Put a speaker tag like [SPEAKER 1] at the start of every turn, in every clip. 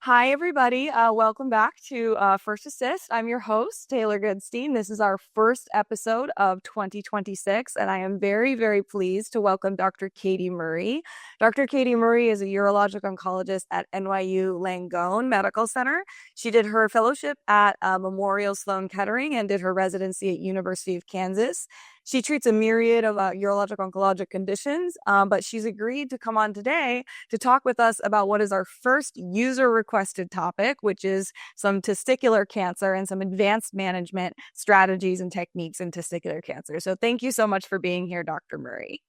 [SPEAKER 1] Hi, everybody. Welcome back to First Assist. I'm your host, Taylor Goodstein. This is our first episode of 2026, and I am very, very pleased to welcome Dr. Katie Murray. Dr. Katie Murray is a urologic oncologist at NYU Langone Medical Center. She did her fellowship at Memorial Sloan Kettering and did her residency at University of Kansas. She treats a myriad of urologic oncologic conditions, but she's agreed to come on today to talk with us about what is our first user requested topic, which is some testicular cancer and some advanced management strategies and techniques in testicular cancer. So thank you so much for being here, Dr. Murray.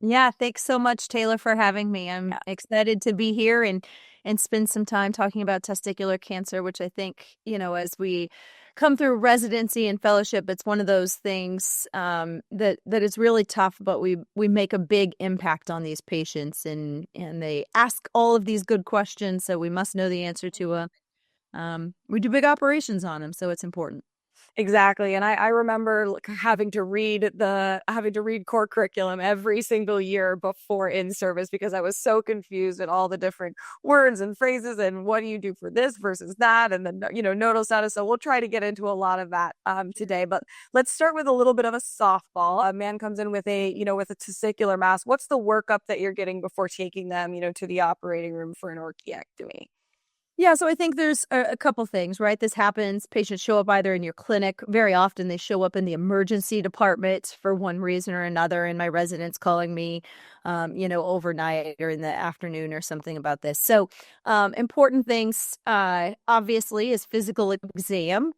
[SPEAKER 2] Yeah, thanks so much, Taylor, for having me. I'm excited to be here and spend some time talking about testicular cancer, which I think, as we come through residency and fellowship, it's one of those things that is really tough, but we make a big impact on these patients, and they ask all of these good questions, so we must know the answer to we do big operations on them, so it's important.
[SPEAKER 1] Exactly. And I remember having to read core curriculum every single year before in service because I was so confused at all the different words and phrases and what do you do for this versus that and then nodal status. So we'll try to get into a lot of that today. But let's start with a little bit of a softball. A man comes in with with a testicular mass. What's the workup that you're getting before taking them, to the operating room for an orchiectomy?
[SPEAKER 2] Yeah, so I think there's a couple things, right? This happens. Patients show up either in your clinic. Very often they show up in the emergency department for one reason or another. And my residents calling me, overnight or in the afternoon or something about this. So important things, obviously, is physical exam.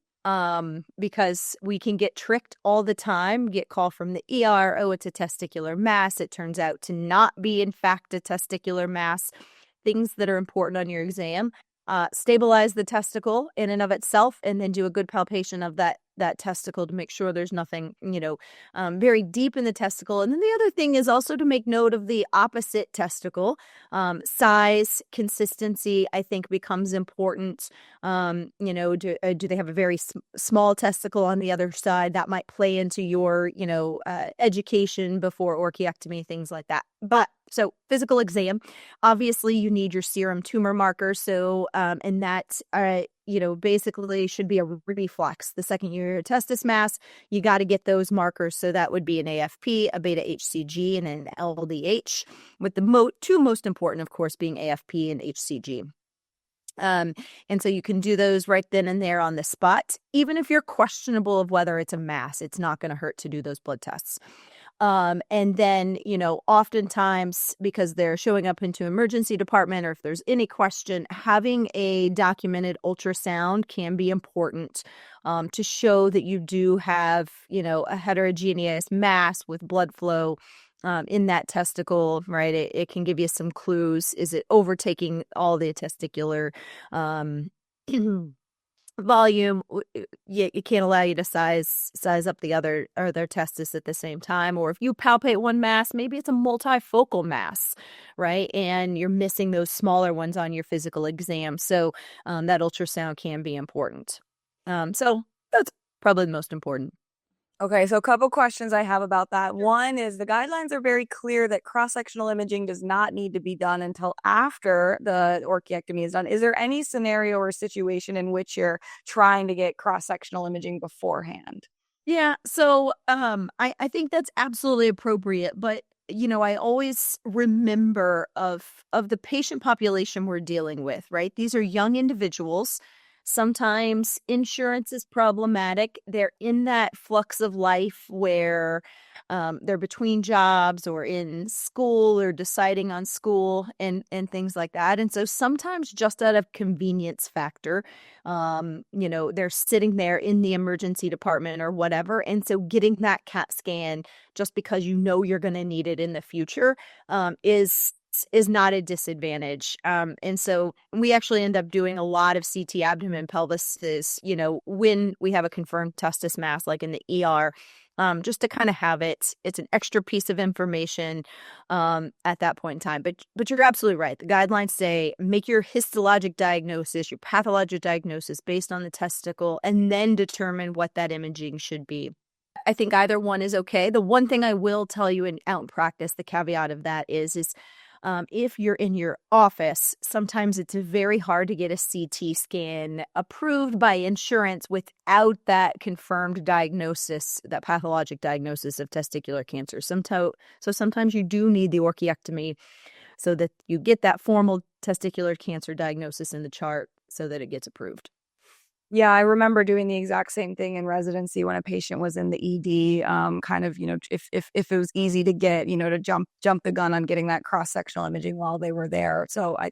[SPEAKER 2] Because we can get tricked all the time, get call from the ER, oh, it's a testicular mass. It turns out to not be, in fact, a testicular mass. Things that are important on your exam. Stabilize the testicle in and of itself, and then do a good palpation of that testicle to make sure there's nothing, very deep in the testicle. And then the other thing is also to make note of the opposite testicle. Size, consistency, I think becomes important. Do they have a very small testicle on the other side? That might play into your, education before orchiectomy, things like that. So physical exam, obviously you need your serum tumor marker. So, and that, basically should be a reflex. The second year testis mass, you got to get those markers. So that would be an AFP, a beta HCG, and an LDH, with the two most important, of course, being AFP and HCG. And so you can do those right then and there on the spot. Even if you're questionable of whether it's a mass, it's not going to hurt to do those blood tests. And then, oftentimes because they're showing up into emergency department, or if there's any question, having a documented ultrasound can be important to show that you do have, a heterogeneous mass with blood flow in that testicle, right? It can give you some clues. Is it overtaking all the testicular volume? It can't allow you to size up the other or their testis at the same time. Or if you palpate one mass, maybe it's a multifocal mass, right? And you're missing those smaller ones on your physical exam. So that ultrasound can be important. So that's probably the most important.
[SPEAKER 1] Okay, so a couple questions I have about that. One is the guidelines are very clear that cross-sectional imaging does not need to be done until after the orchiectomy is done. Is there any scenario or situation in which you're trying to get cross-sectional imaging beforehand?
[SPEAKER 2] Yeah, so I think that's absolutely appropriate, but I always remember of the patient population we're dealing with, right? These are young individuals. Sometimes insurance is problematic. They're in that flux of life where they're between jobs or in school or deciding on school and things like that. And so sometimes just out of convenience factor, they're sitting there in the emergency department or whatever. And so getting that CAT scan just because you're going to need it in the future is not a disadvantage. And so we actually end up doing a lot of CT abdomen pelvises, when we have a confirmed testis mass, like in the ER, just to kind of have it. It's an extra piece of information at that point in time. But you're absolutely right. The guidelines say make your histologic diagnosis, your pathologic diagnosis based on the testicle, and then determine what that imaging should be. I think either one is okay. The one thing I will tell you out in practice, the caveat of that is If you're in your office, sometimes it's very hard to get a CT scan approved by insurance without that confirmed diagnosis, that pathologic diagnosis of testicular cancer. So sometimes you do need the orchiectomy so that you get that formal testicular cancer diagnosis in the chart so that it gets approved.
[SPEAKER 1] Yeah, I remember doing the exact same thing in residency when a patient was in the ED. Kind of, if it was easy to get, to jump the gun on getting that cross sectional imaging while they were there. So I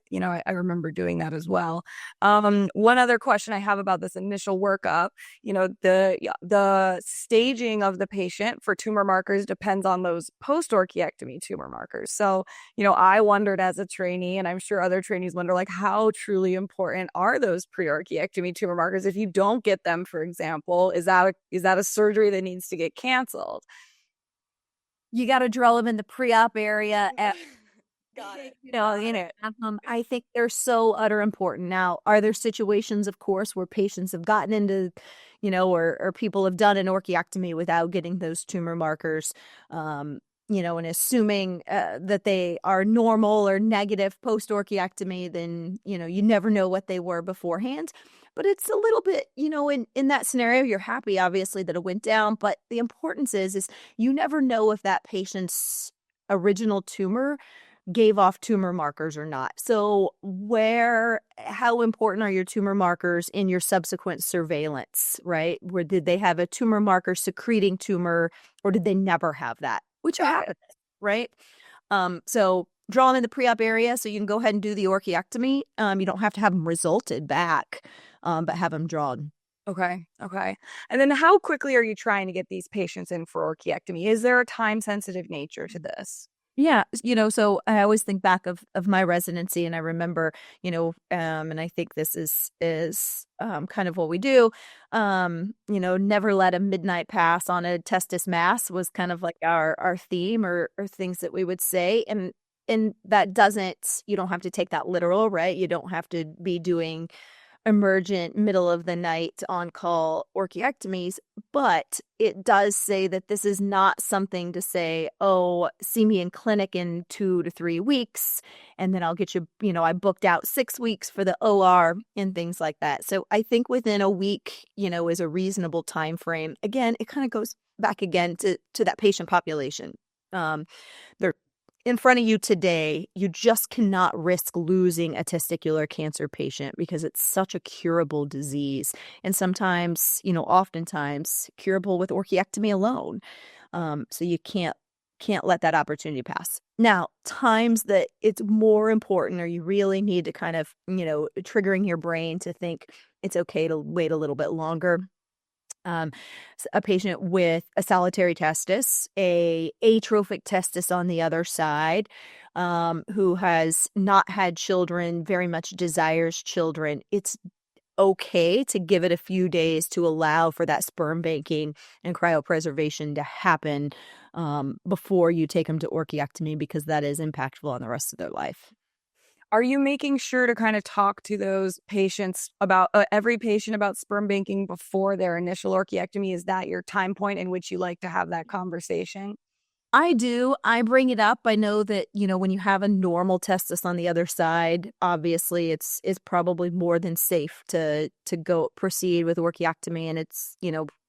[SPEAKER 1] remember doing that as well. One other question I have about this initial workup, the staging of the patient for tumor markers depends on those post orchiectomy tumor markers. So I wondered as a trainee, and I'm sure other trainees wonder, like, how truly important are those pre-orchiectomy tumor markers? If you don't get them, for example, is that a surgery that needs to get canceled?
[SPEAKER 2] You got to drill them in the pre-op area.
[SPEAKER 1] Got it.
[SPEAKER 2] I think they're so utter important. Now, are there situations, of course, where patients have gotten into, or people have done an orchiectomy without getting those tumor markers, and assuming that they are normal or negative post-orchiectomy, then, you never know what they were beforehand. But it's a little bit, in that scenario, you're happy, obviously, that it went down. But the importance is you never know if that patient's original tumor gave off tumor markers or not. So how important are your tumor markers in your subsequent surveillance, right? Where did they have a tumor marker secreting tumor, or did they never have that? Which happens, right? So draw them in the pre-op area so you can go ahead and do the orchiectomy. You don't have to have them resulted back, but have them drawn.
[SPEAKER 1] Okay. And then how quickly are you trying to get these patients in for orchiectomy? Is there a time-sensitive nature to this?
[SPEAKER 2] Yeah, so I always think back of my residency, and I remember, and I think this is kind of what we do. Never let a midnight pass on a testis mass was kind of like our theme or things that we would say, and that doesn't, you don't have to take that literal, right? You don't have to be doing emergent middle of the night on call orchiectomies, but it does say that this is not something to say, oh, see me in clinic in 2 to 3 weeks and then I'll get you, I booked out 6 weeks for the OR and things like that. So I think within a week, is a reasonable time frame. Again, it kind of goes back again to that patient population. They're in front of you today. You just cannot risk losing a testicular cancer patient because it's such a curable disease. And sometimes, oftentimes curable with orchiectomy alone. So you can't let that opportunity pass. Now, times that it's more important, or you really need to kind of, triggering your brain to think it's okay to wait a little bit longer. A patient with a solitary testis, a atrophic testis on the other side, who has not had children, very much desires children. It's okay to give it a few days to allow for that sperm banking and cryopreservation to happen before you take them to orchiectomy, because that is impactful on the rest of their life.
[SPEAKER 1] Are you making sure to kind of talk to those patients about every patient about sperm banking before their initial orchiectomy? Is that your time point in which you like to have that conversation?
[SPEAKER 2] I do. I bring it up. I know that, when you have a normal testis on the other side, obviously it's probably more than safe to go proceed with orchiectomy. And it's,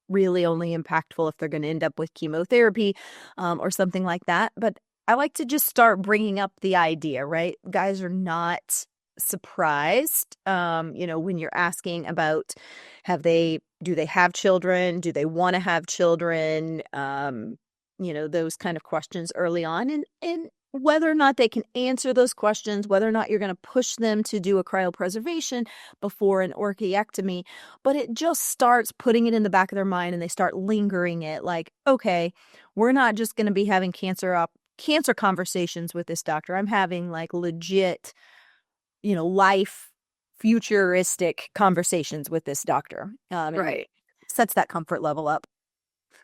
[SPEAKER 2] really only impactful if they're going to end up with chemotherapy or something like that. But I like to just start bringing up the idea, right? Guys are not surprised, when you're asking about do they have children? Do they want to have children? Those kind of questions early on, and whether or not they can answer those questions, whether or not you're going to push them to do a cryopreservation before an orchiectomy. But it just starts putting it in the back of their mind, and they start lingering it like, okay, we're not just going to be having cancer conversations with this doctor. I'm having like legit, life futuristic conversations with this doctor.
[SPEAKER 1] Right.
[SPEAKER 2] Sets that comfort level up.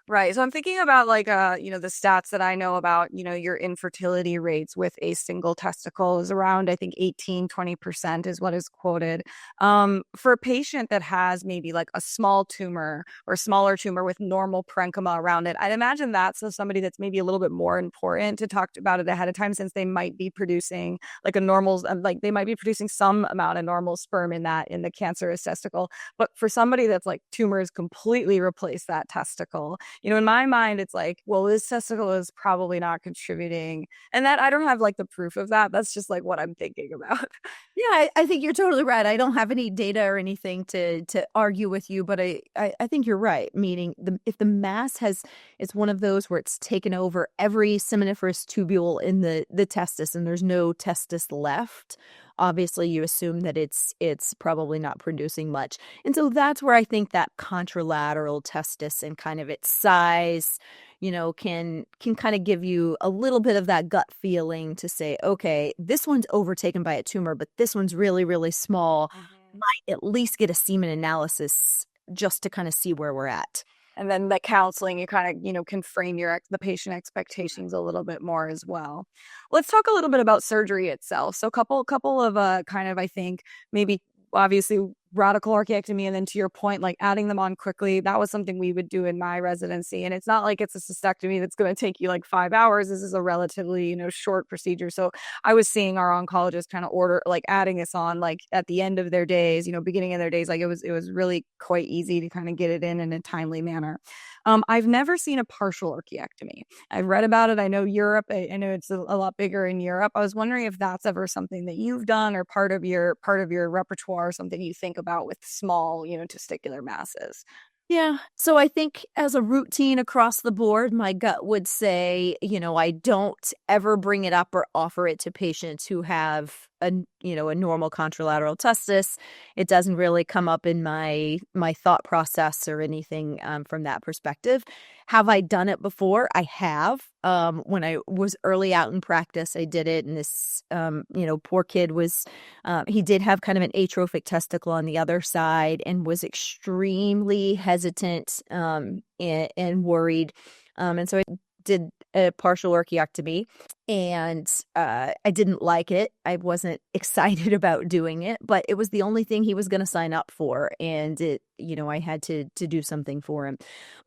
[SPEAKER 1] Right. So I'm thinking about like the stats that I know about, your infertility rates with a single testicle is around, I think 18-20% is what is quoted. For a patient that has maybe like a small tumor or smaller tumor with normal parenchyma around it, I'd imagine that's somebody that's maybe a little bit more important to talk about it ahead of time, since they might be producing like a normal, like they might be producing some amount of normal sperm in the cancerous testicle. But for somebody that's like tumors completely replace that testicle, in my mind, it's like, well, this testicle is probably not contributing. And that I don't have like the proof of that. That's just like what I'm thinking about.
[SPEAKER 2] Yeah, I think you're totally right. I don't have any data or anything to argue with you, but I think you're right. Meaning, if the mass it's one of those where it's taken over every seminiferous tubule in the testis, and there's no testis left. Obviously, you assume that it's probably not producing much, and so that's where I think that contralateral testis and kind of its size, can kind of give you a little bit of that gut feeling to say, okay, this one's overtaken by a tumor, but this one's really, really small. Might at least get a semen analysis just to kind of see where we're at.
[SPEAKER 1] And then the counseling, you kind of, can frame the patient expectations a little bit more as well. Let's talk a little bit about surgery itself. So couple of kind of, I think, maybe obviously radical orchiectomy, and then to your point, like adding them on quickly. That was something we would do in my residency. And it's not like it's a cystectomy that's going to take you like 5 hours. This is a relatively, short procedure. So I was seeing our oncologist kind of order, like adding this on, like at the end of their days, beginning of their days. Like it was really quite easy to kind of get it in a timely manner. I've never seen a partial orchiectomy. I've read about it. I know Europe. I know it's a lot bigger in Europe. I was wondering if that's ever something that you've done or part of your repertoire, something you think about with small, testicular masses.
[SPEAKER 2] Yeah. So I think as a routine across the board, my gut would say, I don't ever bring it up or offer it to patients who have a normal contralateral testis. It doesn't really come up in my thought process or anything from that perspective. Have I done it before? I have. When I was early out in practice, I did it, and this poor kid was he did have kind of an atrophic testicle on the other side and was extremely hesitant and worried, and so I did a partial orchiectomy, and I didn't like it. I wasn't excited about doing it, but it was the only thing he was going to sign up for, and I had to do something for him.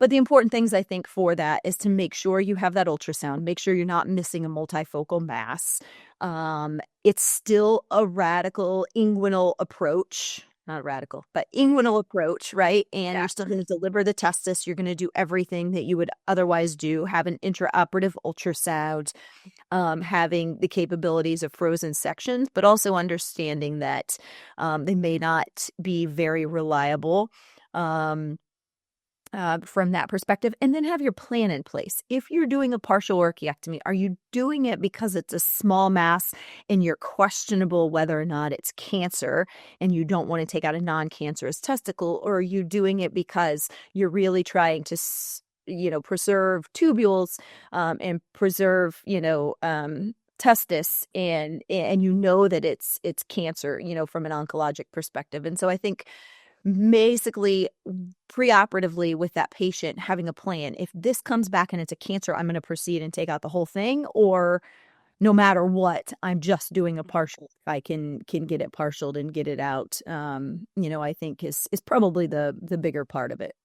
[SPEAKER 2] But the important things I think for that is to make sure you have that ultrasound, make sure you're not missing a multifocal mass. It's still a radical inguinal approach. Not radical, but inguinal approach, right? And You're still going to deliver the testis. You're going to do everything that you would otherwise do, have an intraoperative ultrasound, having the capabilities of frozen sections, but also understanding that they may not be very reliable. From that perspective, and then have your plan in place. If you're doing a partial orchiectomy, are you doing it because it's a small mass and you're questionable whether or not it's cancer and you don't want to take out a non-cancerous testicle, or are you doing it because you're really trying to preserve tubules and preserve testis, and that it's cancer from an oncologic perspective? And so I think basically preoperatively with that patient having a plan. If this comes back and it's a cancer, I'm going to proceed and take out the whole thing, or no matter what, I'm just doing a partial. If I can get it partialed and get it out, I think is probably the bigger part of it.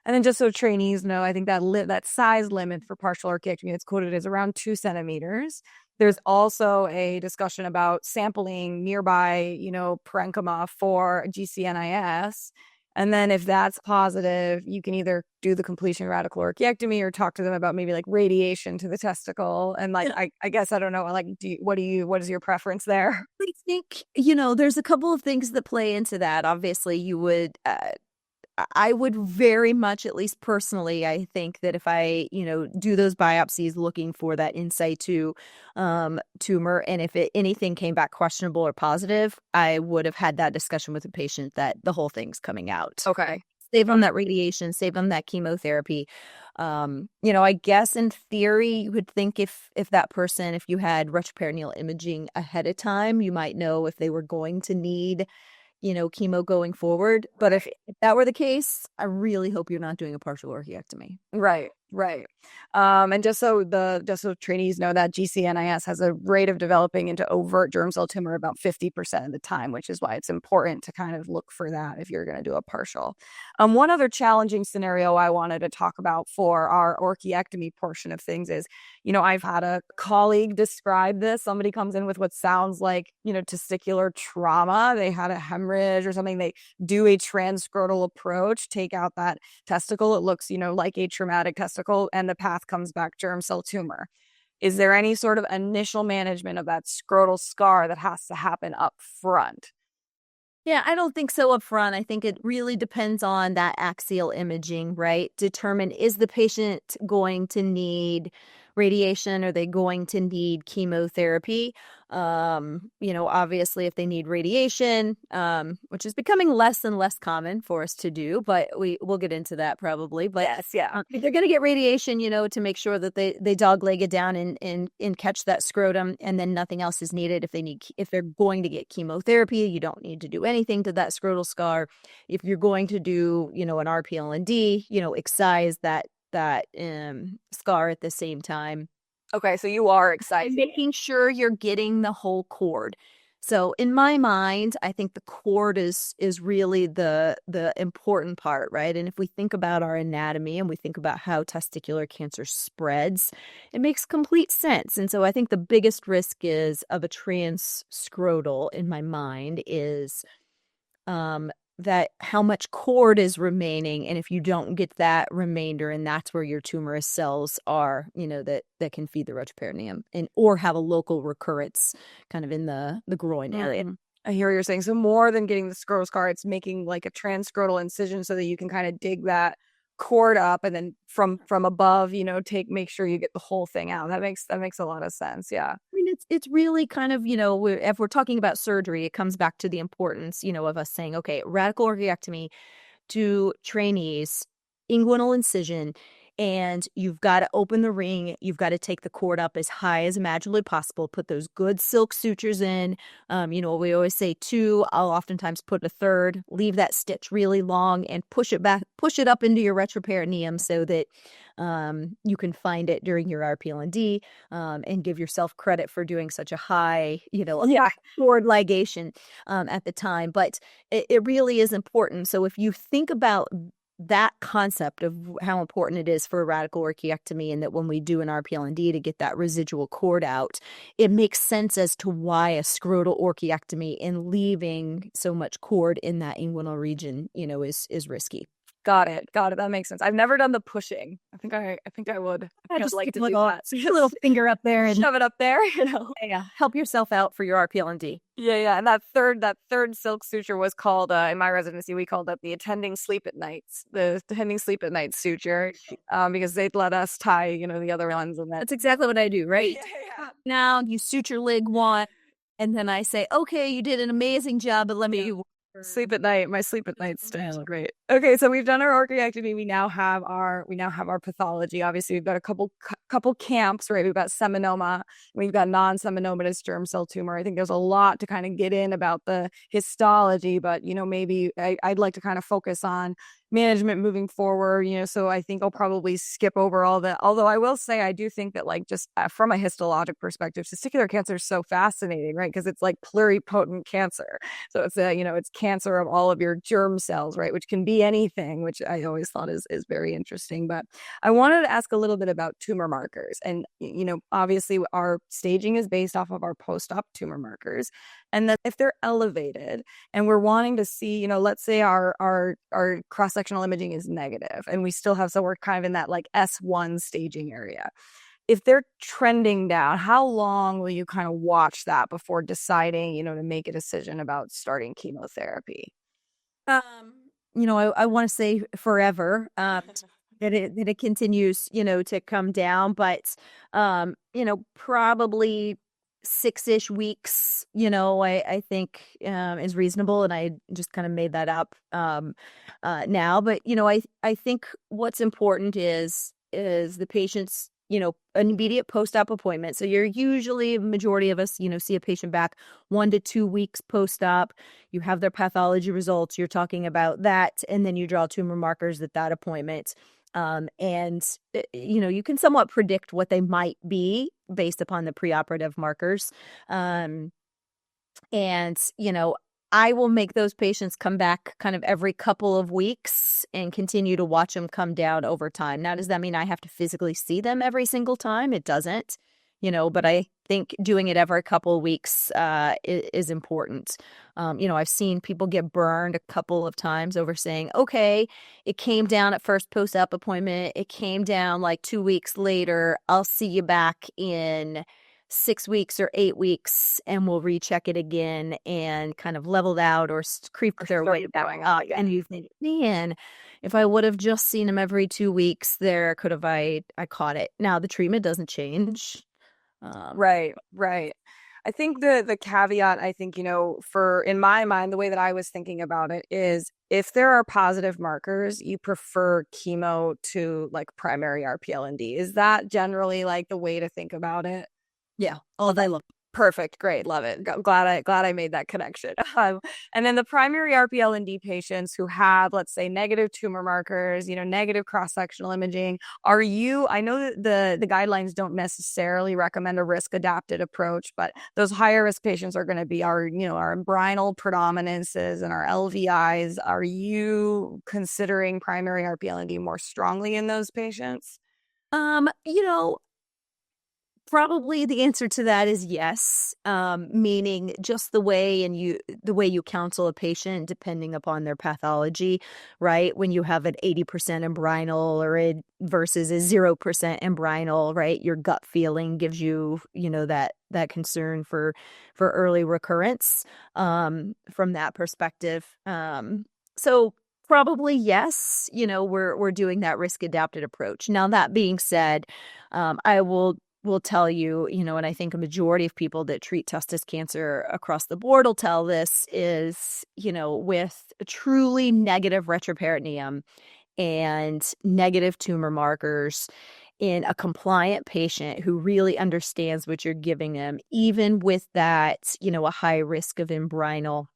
[SPEAKER 1] And then just so trainees know, I think that size limit for partial orchiectomy that's quoted is around 2 centimeters. There's also a discussion about sampling nearby, parenchyma for GCNIS. And then if that's positive, you can either do the completion radical orchiectomy or talk to them about maybe like radiation to the testicle. And like, I guess, I don't know, like, what is your preference there?
[SPEAKER 2] I think, there's a couple of things that play into that. Obviously, I would very much, at least personally, I think that if I, do those biopsies looking for that in situ tumor, and if anything came back questionable or positive, I would have had that discussion with the patient that the whole thing's coming out.
[SPEAKER 1] Okay.
[SPEAKER 2] Save them that radiation, save them that chemotherapy. I guess in theory, you would think if that person, if you had retroperitoneal imaging ahead of time, you might know if they were going to need chemo going forward. But if that were the case, I really hope you're not doing a partial orchiectomy.
[SPEAKER 1] Right, right. And just so trainees know that GCNIS has a rate of developing into overt germ cell tumor about 50% of the time, which is why it's important to kind of look for that if you're going to do a partial. One other challenging scenario I wanted to talk about for our orchiectomy portion of things is, I've had a colleague describe this. Somebody comes in with what sounds like, testicular trauma. They had a hemorrhage or something. They do a transscrotal approach, take out that testicle. It looks, like a traumatic testicle, and the path comes back germ cell tumor. Is there any sort of initial management of that scrotal scar that has to happen up front?
[SPEAKER 2] Yeah, I don't think so up front. I think it really depends on that axial imaging, right? Determine, is the patient going to need radiation? Are they going to need chemotherapy? Obviously if they need radiation, which is becoming less and less common for us to do, but we'll get into that probably. But
[SPEAKER 1] Yes, yeah.
[SPEAKER 2] if they're going to get radiation, to make sure that they dog leg it down and catch that scrotum, and then nothing else is needed. If they're going to get chemotherapy, you don't need to do anything to that scrotal scar. If you're going to do, an RPL&D, excise that scar at the same time.
[SPEAKER 1] Okay, so you are excited.
[SPEAKER 2] Making sure you're getting the whole cord. So in my mind, I think the cord is really the important part, right? And if we think about our anatomy and we think about how testicular cancer spreads, it makes complete sense. And so I think the biggest risk is of a transscrotal in my mind is that how much cord is remaining, and if you don't get that remainder, and that's where your tumorous cells are, that can feed the retroperitoneum or have a local recurrence kind of in the groin area.
[SPEAKER 1] Mm-hmm. I hear what you're saying. So more than getting the scrotal scar, it's making like a transscrotal incision so that you can kind of dig that cord up, and then from above, make sure you get the whole thing out. That makes a lot of sense. Yeah.
[SPEAKER 2] I mean, it's really kind of, if we're talking about surgery, it comes back to the importance, of us saying, okay, radical orchiectomy to trainees, inguinal incision, and you've got to open the ring. You've got to take the cord up as high as imaginably possible, put those good silk sutures in. We always say 2, I'll oftentimes put a 3rd, leave that stitch really long and push it up into your retroperitoneum so that you can find it during your RPL&D, and give yourself credit for doing such a high, cord ligation at the time. But it really is important. So if you think about that concept of how important it is for a radical orchiectomy, and that when we do an RPL&D to get that residual cord out, it makes sense as to why a scrotal orchiectomy and leaving so much cord in that inguinal region, is risky.
[SPEAKER 1] Got it. That makes sense. I've never done the pushing. I think I would.
[SPEAKER 2] I just
[SPEAKER 1] like to
[SPEAKER 2] do
[SPEAKER 1] that.
[SPEAKER 2] So just a little finger up there and
[SPEAKER 1] shove it up there.
[SPEAKER 2] Yeah, help yourself out for your RPL&D.
[SPEAKER 1] Yeah. And that third silk suture was called, in my residency, we called that the attending sleep at nights, the attending sleep at night suture, because they'd let us tie, the other ones. And
[SPEAKER 2] that's exactly what I do, right?
[SPEAKER 1] Yeah.
[SPEAKER 2] Now you suture leg 1, and then I say, okay, you did an amazing job, but let me
[SPEAKER 1] sleep at night. My sleep at night style. Great. Okay, so we've done our orchiectomy. We now have our pathology. Obviously, we've got a couple camps, right? We've got seminoma. We've got non-seminomatous germ cell tumor. I think there's a lot to kind of get in about the histology, but maybe I'd like to kind of focus on management moving forward, so I think I'll probably skip over all that. Although I will say, I do think that just from a histologic perspective, testicular cancer is so fascinating, right? Because it's like pluripotent cancer. So it's it's cancer of all of your germ cells, right? Which can be anything, which I always thought is very interesting. But I wanted to ask a little bit about tumor markers. And, obviously our staging is based off of our post-op tumor markers. And that if they're elevated and we're wanting to see, let's say our cross-sectional imaging is negative and we still have, so we're kind of in that like S1 staging area. If they're trending down, how long will you kind of watch that before deciding, to make a decision about starting chemotherapy?
[SPEAKER 2] I want to say forever, that it continues, to come down, but, probably 6-ish weeks, I think, is reasonable. And I just kind of made that up, now, but, I think what's important is the patient's an immediate post-op appointment. So you're usually, majority of us, see a patient back 1 to 2 weeks post-op. You have their pathology results. You're talking about that. And then you draw tumor markers at that appointment. You can somewhat predict what they might be based upon the preoperative markers. Um, and, I will make those patients come back kind of every couple of weeks and continue to watch them come down over time. Now, does that mean I have to physically see them every single time? It doesn't, but I think doing it every couple of weeks is important. I've seen people get burned a couple of times over saying, okay, it came down at first post-op appointment. It came down like 2 weeks later. I'll see you back in 6 weeks or 8 weeks and we'll recheck it again and kind of leveled out or creep their way going up. And you think, man, if I would have just seen them every 2 weeks, there could have I caught it. Now the treatment doesn't change.
[SPEAKER 1] Right. I think the caveat, I think, in my mind, the way that I was thinking about it is if there are positive markers, you prefer chemo to like primary RPL&D. Is that generally like the way to think about it?
[SPEAKER 2] Yeah, all day long.
[SPEAKER 1] Perfect. Great. Love it. Glad I made that connection. And then the primary RPL&D patients who have, let's say, negative tumor markers, negative cross-sectional imaging, I know that the guidelines don't necessarily recommend a risk-adapted approach, but those higher risk patients are going to be our embryonal predominances and our LVIs. Are you considering primary RPL&D more strongly in those patients?
[SPEAKER 2] Probably the answer to that is yes, meaning just the way you counsel a patient depending upon their pathology, right? When you have an 80% embryonal versus a 0% embryonal, right? Your gut feeling gives you, that concern for early recurrence from that perspective. So probably yes, we're doing that risk adapted approach. Now that being said, I will tell you, and I think a majority of people that treat testis cancer across the board will tell this is, with truly negative retroperitoneum and negative tumor markers in a compliant patient who really understands what you're giving them, even with that, a high risk of embryonal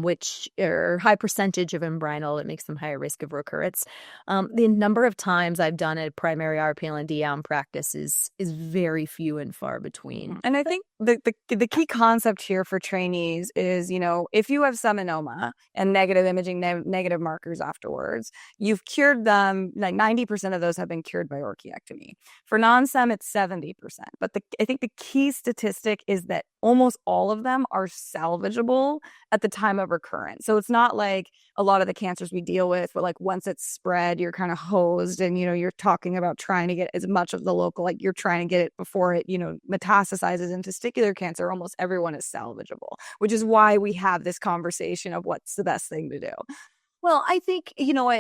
[SPEAKER 2] which or high percentage of embryonal that makes them higher risk of recurrence. The number of times I've done a primary RPL&D practice is very few and far between.
[SPEAKER 1] And I think the key concept here for trainees is, if you have seminoma and negative imaging, negative markers afterwards, you've cured them. Like 90% of those have been cured by orchiectomy. For non-sem, it's 70%. But I think the key statistic is that almost all of them are salvageable at the time of recurrence. So it's not like a lot of the cancers we deal with, where like once it's spread, you're kind of hosed and, you're talking about trying to get as much of the local, like you're trying to get it before it, metastasizes into testicular cancer. Almost everyone is salvageable, which is why we have this conversation of what's the best thing to do.
[SPEAKER 2] Well, I think,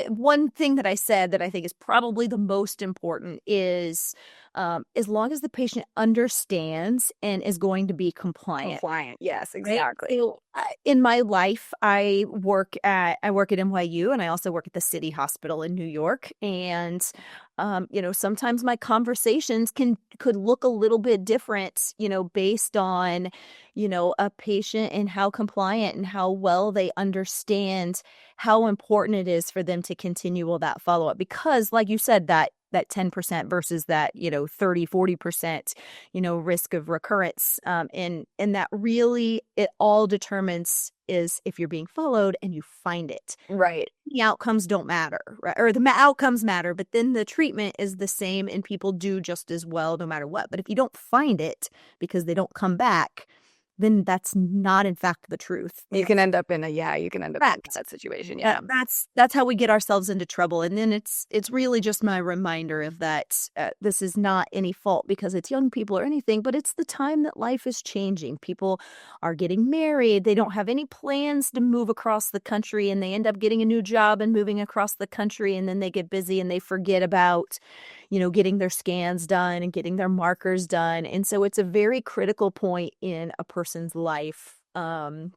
[SPEAKER 2] one thing that I said that I think is probably the most important is as long as the patient understands and is going to be compliant.
[SPEAKER 1] Compliant, yes, exactly.
[SPEAKER 2] Right? So, in my life, I work at NYU and I also work at the City Hospital in New York. And, sometimes my conversations could look a little bit different, based on, a patient and how compliant and how well they understand how important it is for them to continue all that follow-up. Because like you said, that 10% versus that, 30-40%, risk of recurrence. And that really, it all determines is if you're being followed and you find it.
[SPEAKER 1] Right.
[SPEAKER 2] The outcomes don't matter, right? Or the outcomes matter, but then the treatment is the same and people do just as well no matter what. But if you don't find it because they don't come back, then that's not in fact the truth.
[SPEAKER 1] You can end up in in that situation. Yeah.
[SPEAKER 2] That's how we get ourselves into trouble. And then it's really just my reminder of that. This is not any fault because it's young people or anything, but it's the time that life is changing. People are getting married. They don't have any plans to move across the country and they end up getting a new job and moving across the country. And then they get busy and they forget about, getting their scans done and getting their markers done. And so it's a very critical point in a person's life. And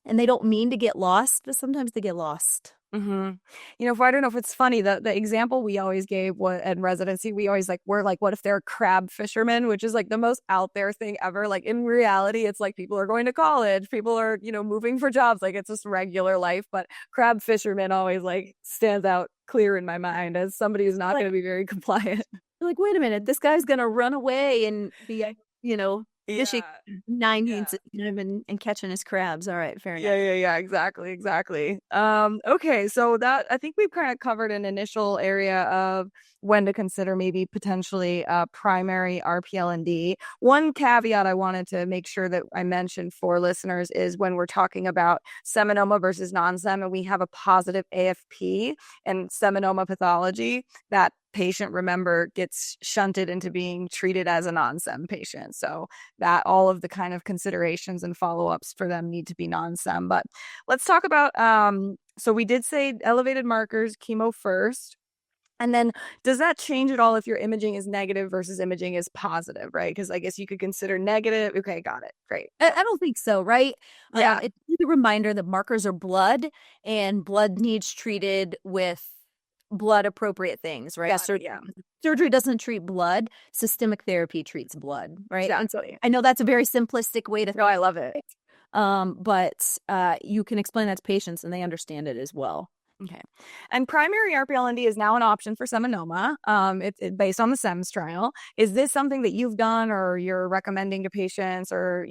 [SPEAKER 2] they don't mean to get lost, but sometimes they get lost.
[SPEAKER 1] Mm-hmm. I don't know if it's funny, the example we always gave in residency, we're like, what if they're crab fishermen, which is like the most out there thing ever. Like in reality, it's like people are going to college, people are, moving for jobs, like it's just regular life. But crab fishermen always like stands out clear in my mind as somebody who's not going to be very compliant.
[SPEAKER 2] Like, wait a minute, this guy's gonna run away and be, fishing
[SPEAKER 1] Yeah.
[SPEAKER 2] 9 means
[SPEAKER 1] Yeah.
[SPEAKER 2] and catching his crabs. All right, fair enough.
[SPEAKER 1] Yeah, exactly, exactly. Okay, so that I think we've kind of covered an initial area of when to consider maybe potentially primary RPLND. One caveat I wanted to make sure that I mentioned for listeners is when we're talking about seminoma versus non-sem, and we have a positive AFP and seminoma pathology, that patient, remember, gets shunted into being treated as a non-sem patient. So that all of the kind of considerations and follow-ups for them need to be non-sem. But let's talk about, so we did say elevated markers, chemo first. And then does that change at all if your imaging is negative versus imaging is positive, right? Because I guess you could consider negative. Okay, got it. Great.
[SPEAKER 2] I don't think so, right?
[SPEAKER 1] Yeah.
[SPEAKER 2] It's a reminder that markers are blood, and blood needs treated with blood appropriate things, right?
[SPEAKER 1] Yeah.
[SPEAKER 2] Surgery doesn't treat blood. Systemic therapy treats blood, right? And so
[SPEAKER 1] Exactly.
[SPEAKER 2] I know that's a very simplistic way to
[SPEAKER 1] No, I love it.
[SPEAKER 2] but you can explain that to patients and they understand it as well.
[SPEAKER 1] Okay. And primary RPLND is now an option for seminoma. It's based on the SEMS trial. Is this something that you've done or you're recommending to patients or,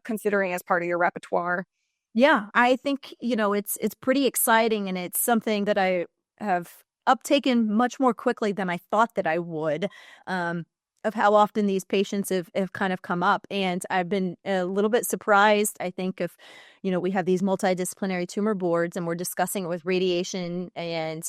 [SPEAKER 1] considering as part of your repertoire?
[SPEAKER 2] Yeah, I think, it's pretty exciting, and it's something that I have uptaken much more quickly than I thought that I would, of how often these patients have kind of come up. And I've been a little bit surprised, I think, if, we have these multidisciplinary tumor boards and we're discussing it with radiation and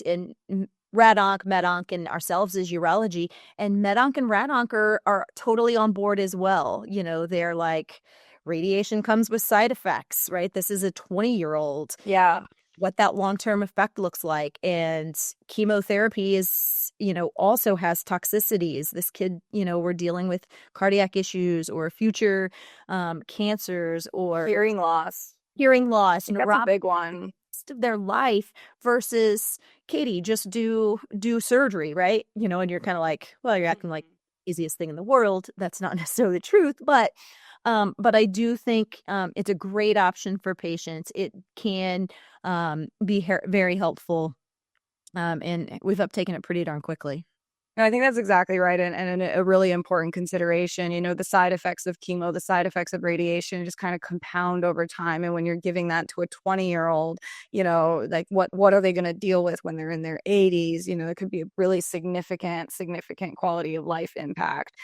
[SPEAKER 2] rad-onc, med-onc, and ourselves as urology. And med-onc and rad-onc are totally on board as well. They're like, radiation comes with side effects, right? This is a 20-year-old.
[SPEAKER 1] Yeah.
[SPEAKER 2] What that long-term effect looks like. And chemotherapy is, also has toxicities. This kid, we're dealing with cardiac issues or future cancers or
[SPEAKER 1] Hearing loss.
[SPEAKER 2] and
[SPEAKER 1] That's a big one.
[SPEAKER 2] of their life versus Katie, just do surgery, right? And you're kind of like, well, you're acting like easiest thing in the world. That's not necessarily the truth, but I do think it's a great option for patients. It can be very helpful, and we've uptaken it pretty darn quickly.
[SPEAKER 1] No, I think that's exactly right. And a really important consideration, the side effects of chemo, the side effects of radiation just kind of compound over time. And when you're giving that to a 20-year-old, like what are they going to deal with when they're in their 80s? It could be a really significant quality of life impact.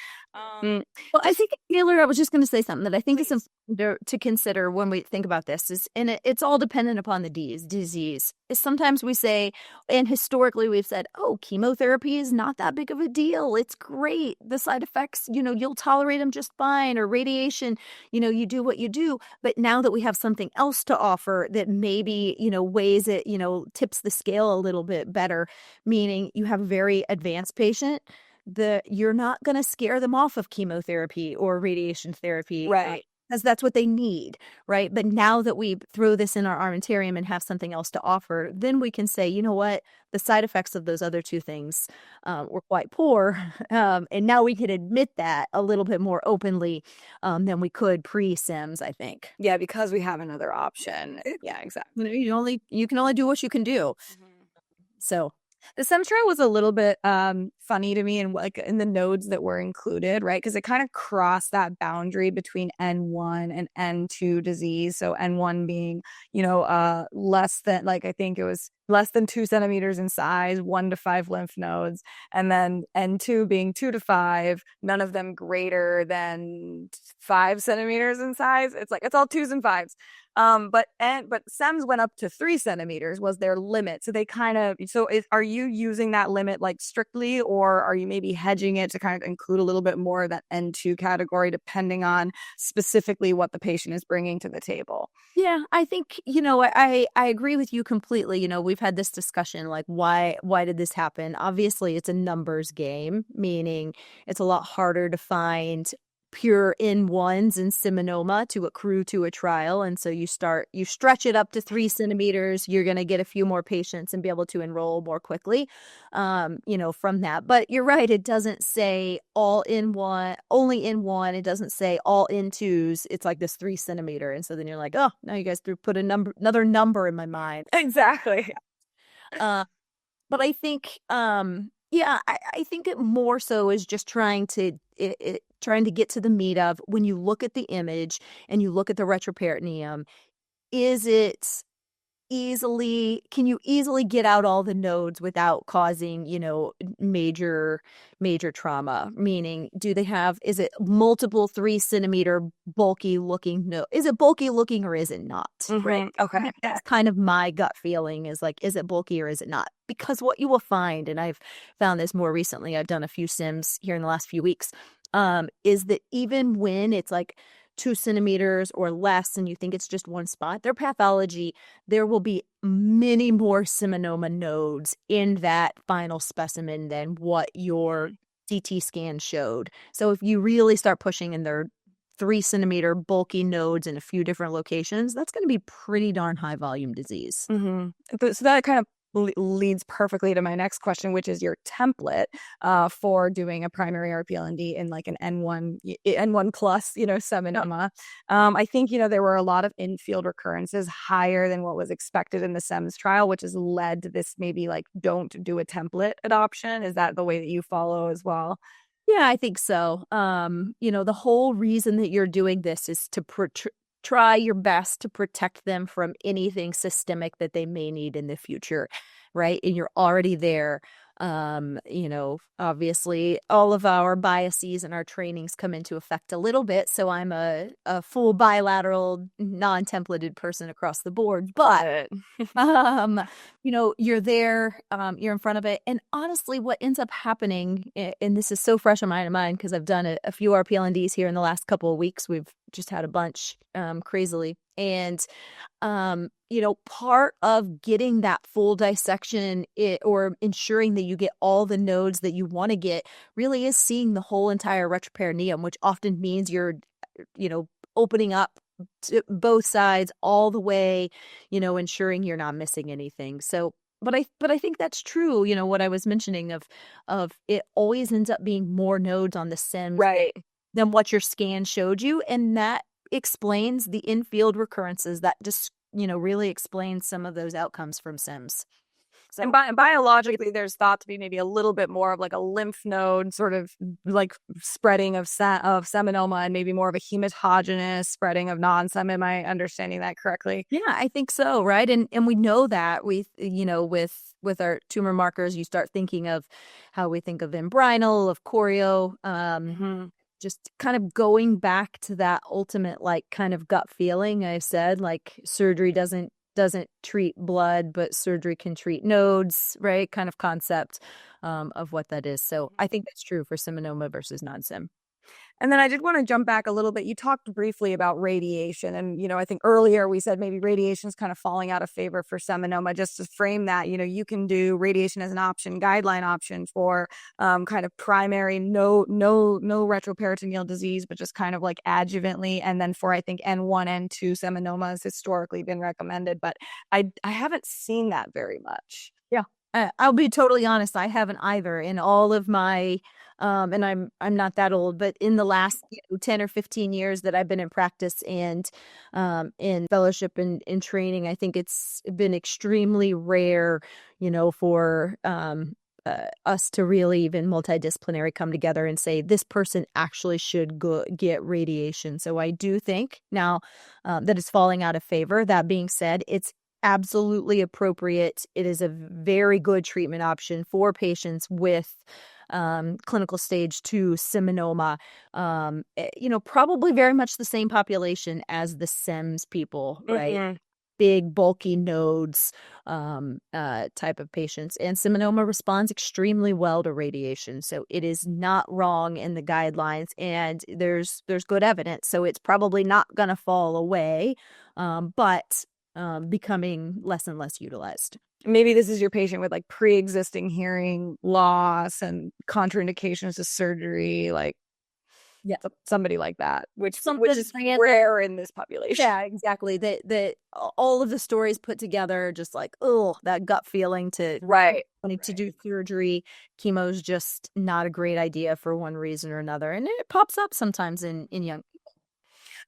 [SPEAKER 2] Well, I think, Taylor, I was just going to say something that I think is important to consider when we think about this it's all dependent upon the disease. Sometimes we say, and historically we've said, oh, chemotherapy is not that big of a deal. It's great. The side effects, you'll tolerate them just fine, or radiation, you do what you do. But now that we have something else to offer that maybe, weighs it, tips the scale a little bit better, meaning you have a very advanced patient, you're not going to scare them off of chemotherapy or radiation therapy.
[SPEAKER 1] Right.
[SPEAKER 2] Because that's what they need, right? But now that we throw this in our armamentarium and have something else to offer, then we can say, you know what? The side effects of those other two things were quite poor. And now we can admit that a little bit more openly than we could pre-SIMS, I think.
[SPEAKER 1] Yeah, because we have another option. Yeah, exactly.
[SPEAKER 2] You can only do what you can do. So
[SPEAKER 1] the SEMS trial was a little bit funny to me, and like in the nodes that were included, right? Because it kind of crossed that boundary between N1 and N2 disease. So N1 being, less than, like, I think it was less than 2 centimeters in size, 1 to 5 lymph nodes, and then N2 being 2 to 5, none of them greater than 5 centimeters in size. It's like it's all 2s and 5s. But SEMS went up to 3 centimeters was their limit. So they are you using that limit like strictly, or are you maybe hedging it to kind of include a little bit more of that N2 category, depending on specifically what the patient is bringing to the table?
[SPEAKER 2] Yeah, I think, I agree with you completely. We've had this discussion, like, why did this happen? Obviously, it's a numbers game, meaning it's a lot harder to find pure N1s in seminoma to accrue to a trial. And so you stretch it up to 3 centimeters. You're going to get a few more patients and be able to enroll more quickly, from that. But you're right. It doesn't say all N1, only N1. It doesn't say all N2s. It's like this 3 centimeter. And so then you're like, oh, now you guys put another number in my mind.
[SPEAKER 1] Exactly.
[SPEAKER 2] But I think, I think it more so is just trying to get to the meat of, when you look at the image and you look at the retroperitoneum, can you easily get out all the nodes without causing, major trauma? Meaning, is it multiple 3 centimeter bulky looking node? Is it bulky looking or is it not? Right.
[SPEAKER 1] Okay.
[SPEAKER 2] That's kind of my gut feeling, is like, is it bulky or is it not? Because what you will find, and I've found this more recently, I've done a few sims here in the last few weeks, is that even when it's like 2 centimeters or less and you think it's just one spot, their pathology, there will be many more seminoma nodes in that final specimen than what your CT scan showed. So if you really start pushing in their 3 centimeter bulky nodes in a few different locations, that's going to be pretty darn high volume disease.
[SPEAKER 1] So that kind of leads perfectly to my next question, which is your template for doing a primary RPLND in like an N1 plus, seminoma. I think, there were a lot of infield recurrences higher than what was expected in the SEMS trial, which has led to this maybe like don't do a template adoption. Is that the way that you follow as well?
[SPEAKER 2] Yeah, I think so. The whole reason that you're doing this is to try your best to protect them from anything systemic that they may need in the future, right? And you're already there. Obviously all of our biases and our trainings come into effect a little bit. So I'm a full bilateral, non-templated person across the board, but, you're there, you're in front of it. And honestly, what ends up happening, and this is so fresh on my mind because I've done a few RPLNDs here in the last couple of weeks. We've just had a bunch, crazily. And, part of getting that full dissection or ensuring that you get all the nodes that you want to get really is seeing the whole entire retroperitoneum, which often means you're, opening up to both sides all the way, ensuring you're not missing anything. So, but I think that's true. What I was mentioning of it always ends up being more nodes on the SIMS
[SPEAKER 1] Right.
[SPEAKER 2] than what your scan showed you. And that explains the infield recurrences. That just, really explains some of those outcomes from SIMS. So,
[SPEAKER 1] and biologically, there's thought to be maybe a little bit more of like a lymph node sort of like spreading of seminoma and maybe more of a hematogenious spreading of non-sem. Am I understanding that correctly?
[SPEAKER 2] Yeah, I think so. Right. And we know that with our tumor markers, you start thinking of how we think of embryonal, of choreo, just kind of going back to that ultimate, like, kind of gut feeling. I said, like, surgery doesn't treat blood, but surgery can treat nodes, right? Kind of concept of what that is. So I think that's true for seminoma versus non-sim.
[SPEAKER 1] And then I did want to jump back a little bit. You talked briefly about radiation. And, I think earlier we said maybe radiation is kind of falling out of favor for seminoma. Just to frame that, you can do radiation as an option, guideline option for kind of primary, no retroperitoneal disease, but just kind of like adjuvantly. And then for, I think, N1, N2 seminoma has historically been recommended. But I haven't seen that very much.
[SPEAKER 2] Yeah. I'll be totally honest. I haven't either in all of my, and I'm not that old, but in the last 10 or 15 years that I've been in practice and in fellowship and in training, I think it's been extremely rare, for us to really even multidisciplinary come together and say this person actually should go get radiation. So I do think now that it's falling out of favor. That being said, it's absolutely appropriate. It is a very good treatment option for patients with clinical stage 2 seminoma, probably very much the same population as the SEMS people, right? Big, bulky nodes type of patients. And seminoma responds extremely well to radiation. So it is not wrong in the guidelines, and there's good evidence. So it's probably not going to fall away, but becoming less and less utilized.
[SPEAKER 1] Maybe this is your patient with like pre-existing hearing loss and contraindications to surgery. Like,
[SPEAKER 2] Yeah.
[SPEAKER 1] somebody like that, which
[SPEAKER 2] Something
[SPEAKER 1] is rare in this population.
[SPEAKER 2] Yeah, exactly. That all of the stories put together, just like, oh, that gut feeling to
[SPEAKER 1] Right.
[SPEAKER 2] wanting to do surgery. Chemo's just not a great idea for one reason or another, and it pops up sometimes in young.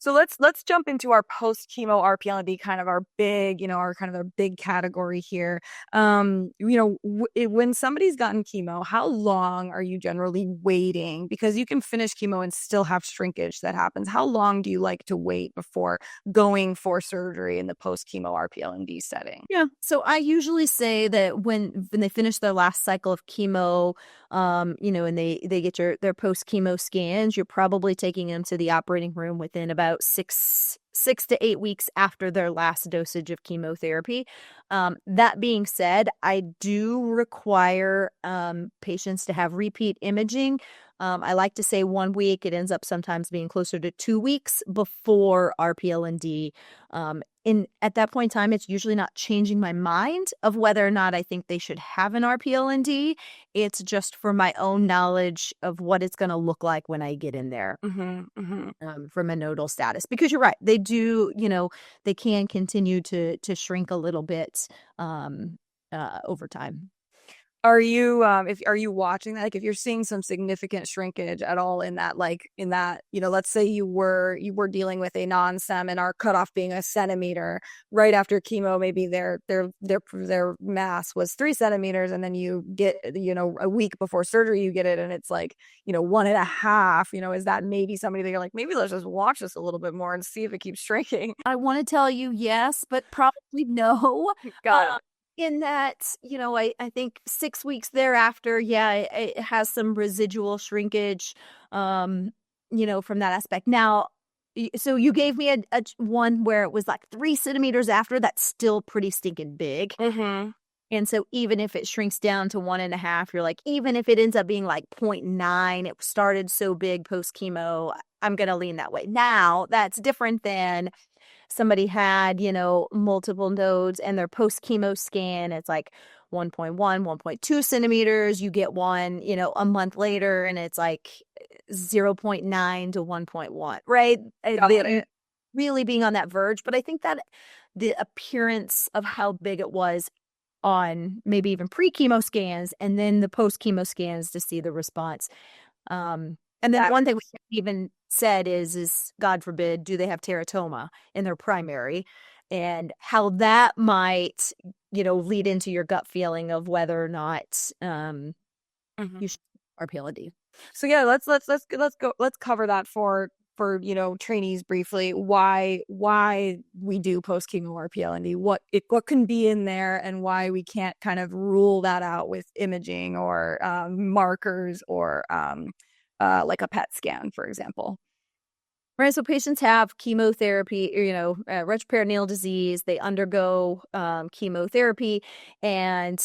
[SPEAKER 1] So let's jump into our post chemo RPLND, kind of our big, our kind of our big category here. When somebody's gotten chemo, how long are you generally waiting? Because you can finish chemo and still have shrinkage that happens. How long do you like to wait before going for surgery in the post chemo RPLND setting?
[SPEAKER 2] Yeah. So I usually say that when they finish their last cycle of chemo, and they get their post chemo scans, you're probably taking them to the operating room within about six to 8 weeks after their last dosage of chemotherapy. That being said, I do require patients to have repeat imaging. I like to say 1 week. It ends up sometimes being closer to 2 weeks before RPL&D. At that point in time, it's usually not changing my mind of whether or not I think they should have an RPL&D. It's just for my own knowledge of what it's going to look like when I get in there. From a nodal status, because you're right, they do, they can continue to shrink a little bit over time.
[SPEAKER 1] Are you are you watching that? Like, if you're seeing some significant shrinkage at all in that, let's say you were dealing with a non-sem and our cutoff being a centimeter right after chemo, maybe their mass was 3 centimeters, and then you get, a week before surgery, you get it and it's like, 1.5, is that maybe somebody that you're like, maybe let's just watch this a little bit more and see if it keeps shrinking?
[SPEAKER 2] I want to tell you yes, but probably no.
[SPEAKER 1] Got it.
[SPEAKER 2] In that, I think 6 weeks thereafter, yeah, it has some residual shrinkage, from that aspect. Now, so you gave me a one where it was like 3 centimeters after. That's still pretty stinking big. And so even if it shrinks down to 1.5, you're like, even if it ends up being like 0.9, it started so big post chemo, I'm going to lean that way. Now, that's different than somebody had, multiple nodes and their post-chemo scan, it's like 1.1, 1.2 centimeters. You get one, a month later, and it's like 0.9 to 1.1, right? Really being on that verge. But I think that the appearance of how big it was on maybe even pre-chemo scans and then the post-chemo scans to see the response. And then one thing we even said is God forbid, do they have teratoma in their primary, and how that might, lead into your gut feeling of whether or not you should RPLD.
[SPEAKER 1] So yeah, let's cover that for trainees briefly. Why we do post chemo RPLND, what can be in there, and why we can't kind of rule that out with imaging or markers or like a PET scan, for example.
[SPEAKER 2] Right, so patients have chemotherapy, retroperitoneal disease. They undergo chemotherapy, and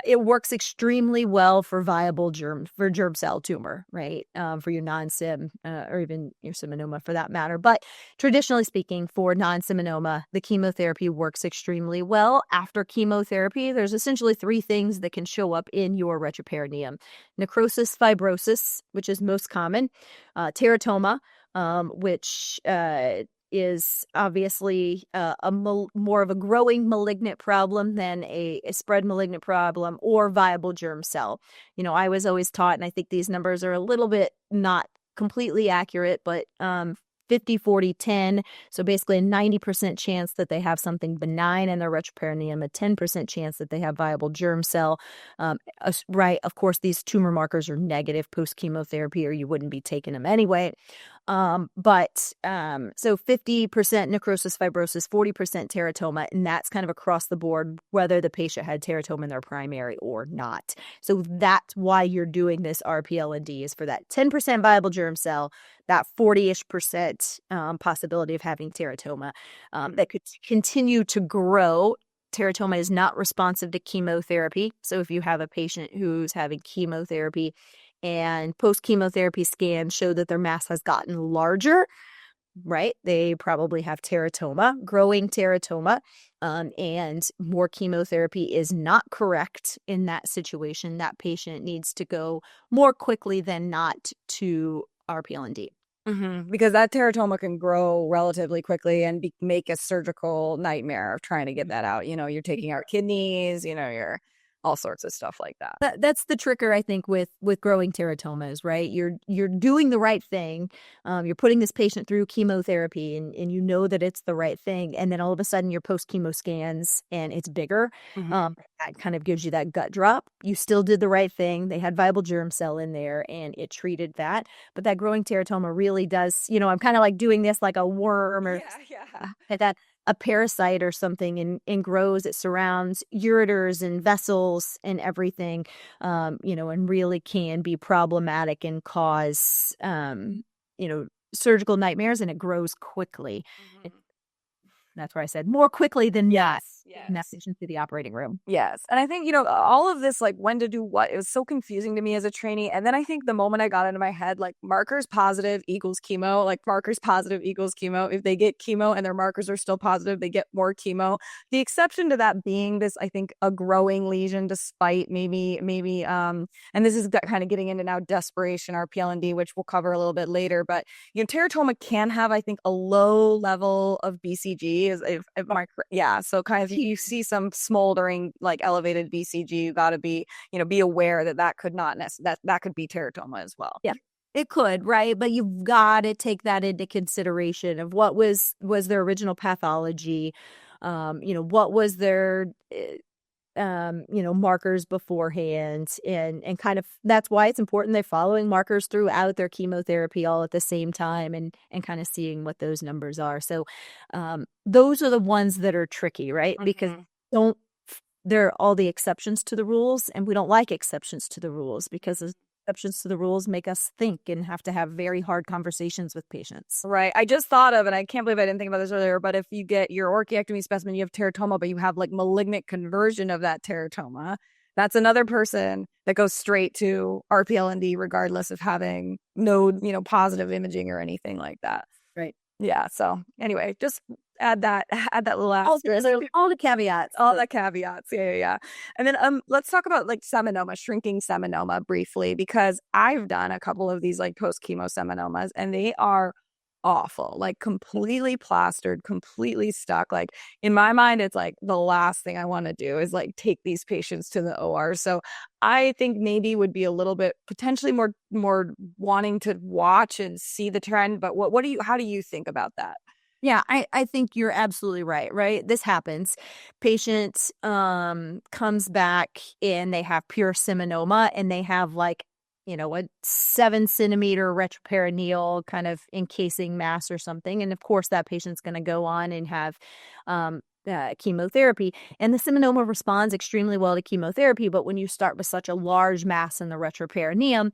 [SPEAKER 2] it works extremely well for viable germ cell tumor, right? For your non-sim or even your seminoma for that matter. But traditionally speaking, for non-seminoma, the chemotherapy works extremely well. After chemotherapy, there's essentially 3 things that can show up in your retroperitoneum: necrosis, fibrosis, which is most common, teratoma, which is obviously more of a growing malignant problem than a spread malignant problem, or viable germ cell. I was always taught, and I think these numbers are a little bit not completely accurate, but 50, 40, 10. So basically a 90% chance that they have something benign in their retroperitoneum, a 10% chance that they have viable germ cell. Right. Of course, these tumor markers are negative post chemotherapy, or you wouldn't be taking them anyway. So 50% necrosis, fibrosis, 40% teratoma, and that's kind of across the board, whether the patient had teratoma in their primary or not. So that's why you're doing this RPL&D, is for that 10% viable germ cell, that 40-ish% possibility of having teratoma that could continue to grow. Teratoma is not responsive to chemotherapy. So if you have a patient who's having chemotherapy and post-chemotherapy scans show that their mass has gotten larger, right, they probably have teratoma, growing teratoma, and more chemotherapy is not correct in that situation. That patient needs to go more quickly than not to RPL&D.
[SPEAKER 1] Because that teratoma can grow relatively quickly and make a surgical nightmare of trying to get that out. You're taking out kidneys, you're all sorts of stuff like that.
[SPEAKER 2] That's the trigger, I think, with growing teratomas, right? You're doing the right thing. You're putting this patient through chemotherapy, and you know that it's the right thing, and then all of a sudden your post chemo scans and it's bigger. That kind of gives you that gut drop. You still did the right thing. They had viable germ cell in there, and it treated that. But that growing teratoma really does. I'm kind of like doing this like a worm or like that. A parasite or something and grows. It surrounds ureters and vessels and everything, and really can be problematic and cause, surgical nightmares, and it grows quickly. That's where I said more quickly than not. Message into the operating room.
[SPEAKER 1] Yes. And I think, all of this, like when to do what, it was so confusing to me as a trainee. And then I think the moment I got into my head, like markers positive equals chemo, like markers positive equals chemo. If they get chemo and their markers are still positive, they get more chemo. The exception to that being this, I think, a growing lesion, despite maybe, and this is kind of getting into now desperation, RPLND, which we'll cover a little bit later. But, teratoma can have, I think, a low level of BCG. So kind of you see some smoldering, like elevated BCG, you got to be aware that could not that could be teratoma as well.
[SPEAKER 2] Yeah, it could, right? But you've got to take that into consideration of what was their original pathology. What was their markers beforehand, and kind of that's why it's important they're following markers throughout their chemotherapy all at the same time, and kind of seeing what those numbers are. So those are the ones that are tricky, right? Because there are all the exceptions to the rules, and we don't like exceptions to the rules because exceptions to the rules make us think and have to have very hard conversations with patients.
[SPEAKER 1] Right. I just thought of, and I can't believe I didn't think about this earlier, but if you get your orchiectomy specimen, you have teratoma, but you have like malignant conversion of that teratoma, that's another person that goes straight to RPLND regardless of having node, positive imaging or anything like that.
[SPEAKER 2] Right.
[SPEAKER 1] Yeah. So anyway, just add that little asterisk.
[SPEAKER 2] All the caveats.
[SPEAKER 1] All the caveats. Yeah. And then let's talk about like seminoma, shrinking seminoma briefly, because I've done a couple of these like post-chemo seminomas and they are awful, like completely plastered, completely stuck. Like in my mind, it's like the last thing I want to do is like take these patients to the OR. So I think maybe would be a little bit potentially more wanting to watch and see the trend. But how do you think about that?
[SPEAKER 2] Yeah, I think you're absolutely right? This happens. Patient comes back and they have pure seminoma, and they have like, a 7-centimeter retroperitoneal kind of encasing mass or something. And of course, that patient's going to go on and have chemotherapy. And the seminoma responds extremely well to chemotherapy. But when you start with such a large mass in the retroperitoneum,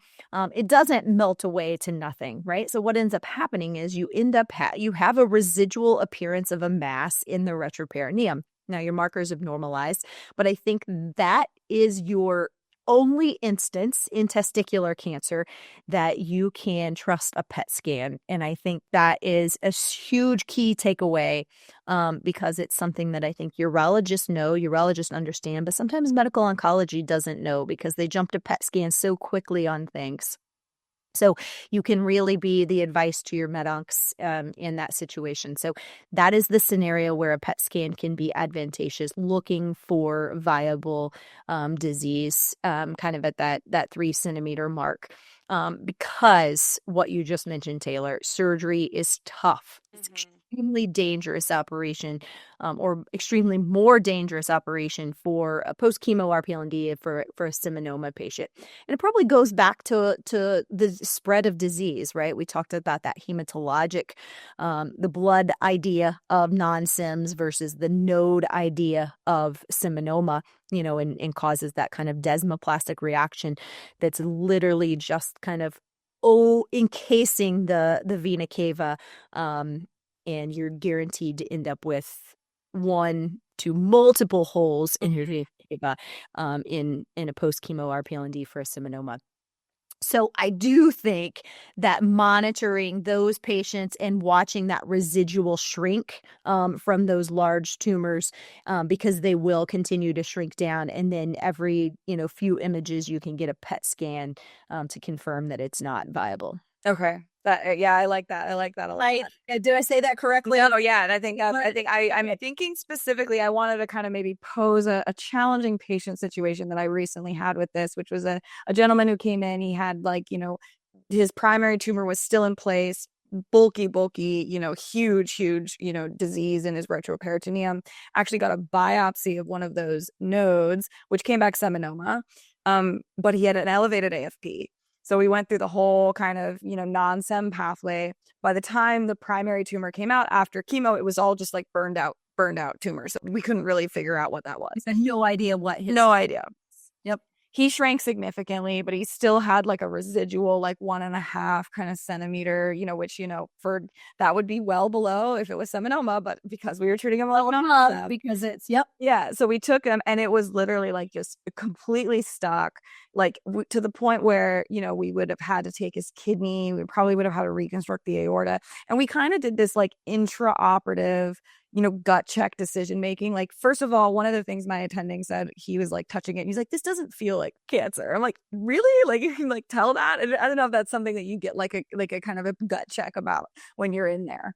[SPEAKER 2] it doesn't melt away to nothing, right? So what ends up happening is you end up you have a residual appearance of a mass in the retroperitoneum. Now your markers have normalized, but I think that is your only instance in testicular cancer that you can trust a PET scan. And I think that is a huge key takeaway, because it's something that I think urologists understand, but sometimes medical oncology doesn't know because they jump to PET scans so quickly on things. So you can really be the advice to your med oncs in that situation. So that is the scenario where a PET scan can be advantageous, looking for viable disease kind of at that 3-centimeter mark. Because what you just mentioned, Taylor, surgery is tough. It's extremely dangerous operation, or extremely more dangerous operation for a post-chemo RPLND for a seminoma patient. And it probably goes back to the spread of disease, right? We talked about that hematologic, the blood idea of non-sims versus the node idea of seminoma, and causes that kind of desmoplastic reaction that's literally just kind of encasing the vena cava, and you're guaranteed to end up with one to multiple holes in your vena cava in a post-chemo RPLND for a seminoma. So I do think that monitoring those patients and watching that residual shrink from those large tumors, because they will continue to shrink down, and then every few images you can get a PET scan to confirm that it's not viable.
[SPEAKER 1] Okay. That yeah, I like that. I like that a lot.
[SPEAKER 2] Did I say that correctly?
[SPEAKER 1] No, yeah, and I'm thinking specifically. I wanted to kind of maybe pose a challenging patient situation that I recently had with this, which was a gentleman who came in. He had like his primary tumor was still in place, bulky, huge, disease in his retroperitoneum. Actually got a biopsy of one of those nodes, which came back seminoma. But he had an elevated AFP. So we went through the whole kind of, non-sem pathway. By the time the primary tumor came out after chemo, it was all just like burned out tumor. So we couldn't really figure out what that was.
[SPEAKER 2] I had no idea what his.
[SPEAKER 1] No idea.
[SPEAKER 2] Yep.
[SPEAKER 1] He shrank significantly, but he still had like a residual, like 1.5 kind of centimeter, which, for that would be well below if it was seminoma, but because we were treating him like
[SPEAKER 2] because it's, yep.
[SPEAKER 1] Yeah. So we took him and it was literally like just completely stuck, like to the point where, we would have had to take his kidney. We probably would have had to reconstruct the aorta. And we kind of did this like intraoperative, gut check decision making. Like, first of all, one of the things my attending said, he was like touching it. And he's like, this doesn't feel like cancer. I'm like, really? Like, you can like tell that? And I don't know if that's something that you get like a kind of a gut check about when you're in there.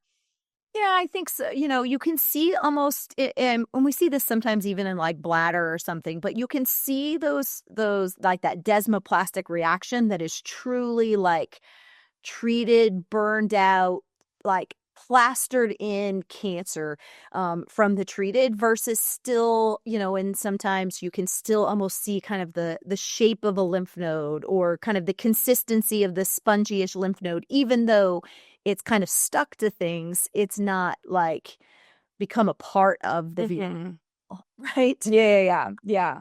[SPEAKER 2] Yeah, I think so. You can see almost, and we see this sometimes even in like bladder or something, but you can see those like that desmoplastic reaction that is truly like treated, burned out, like plastered in cancer from the treated versus still, and sometimes you can still almost see kind of the shape of a lymph node or kind of the consistency of the spongy-ish lymph node, even though it's kind of stuck to things. It's not like become a part of the vehicle, right?
[SPEAKER 1] Yeah.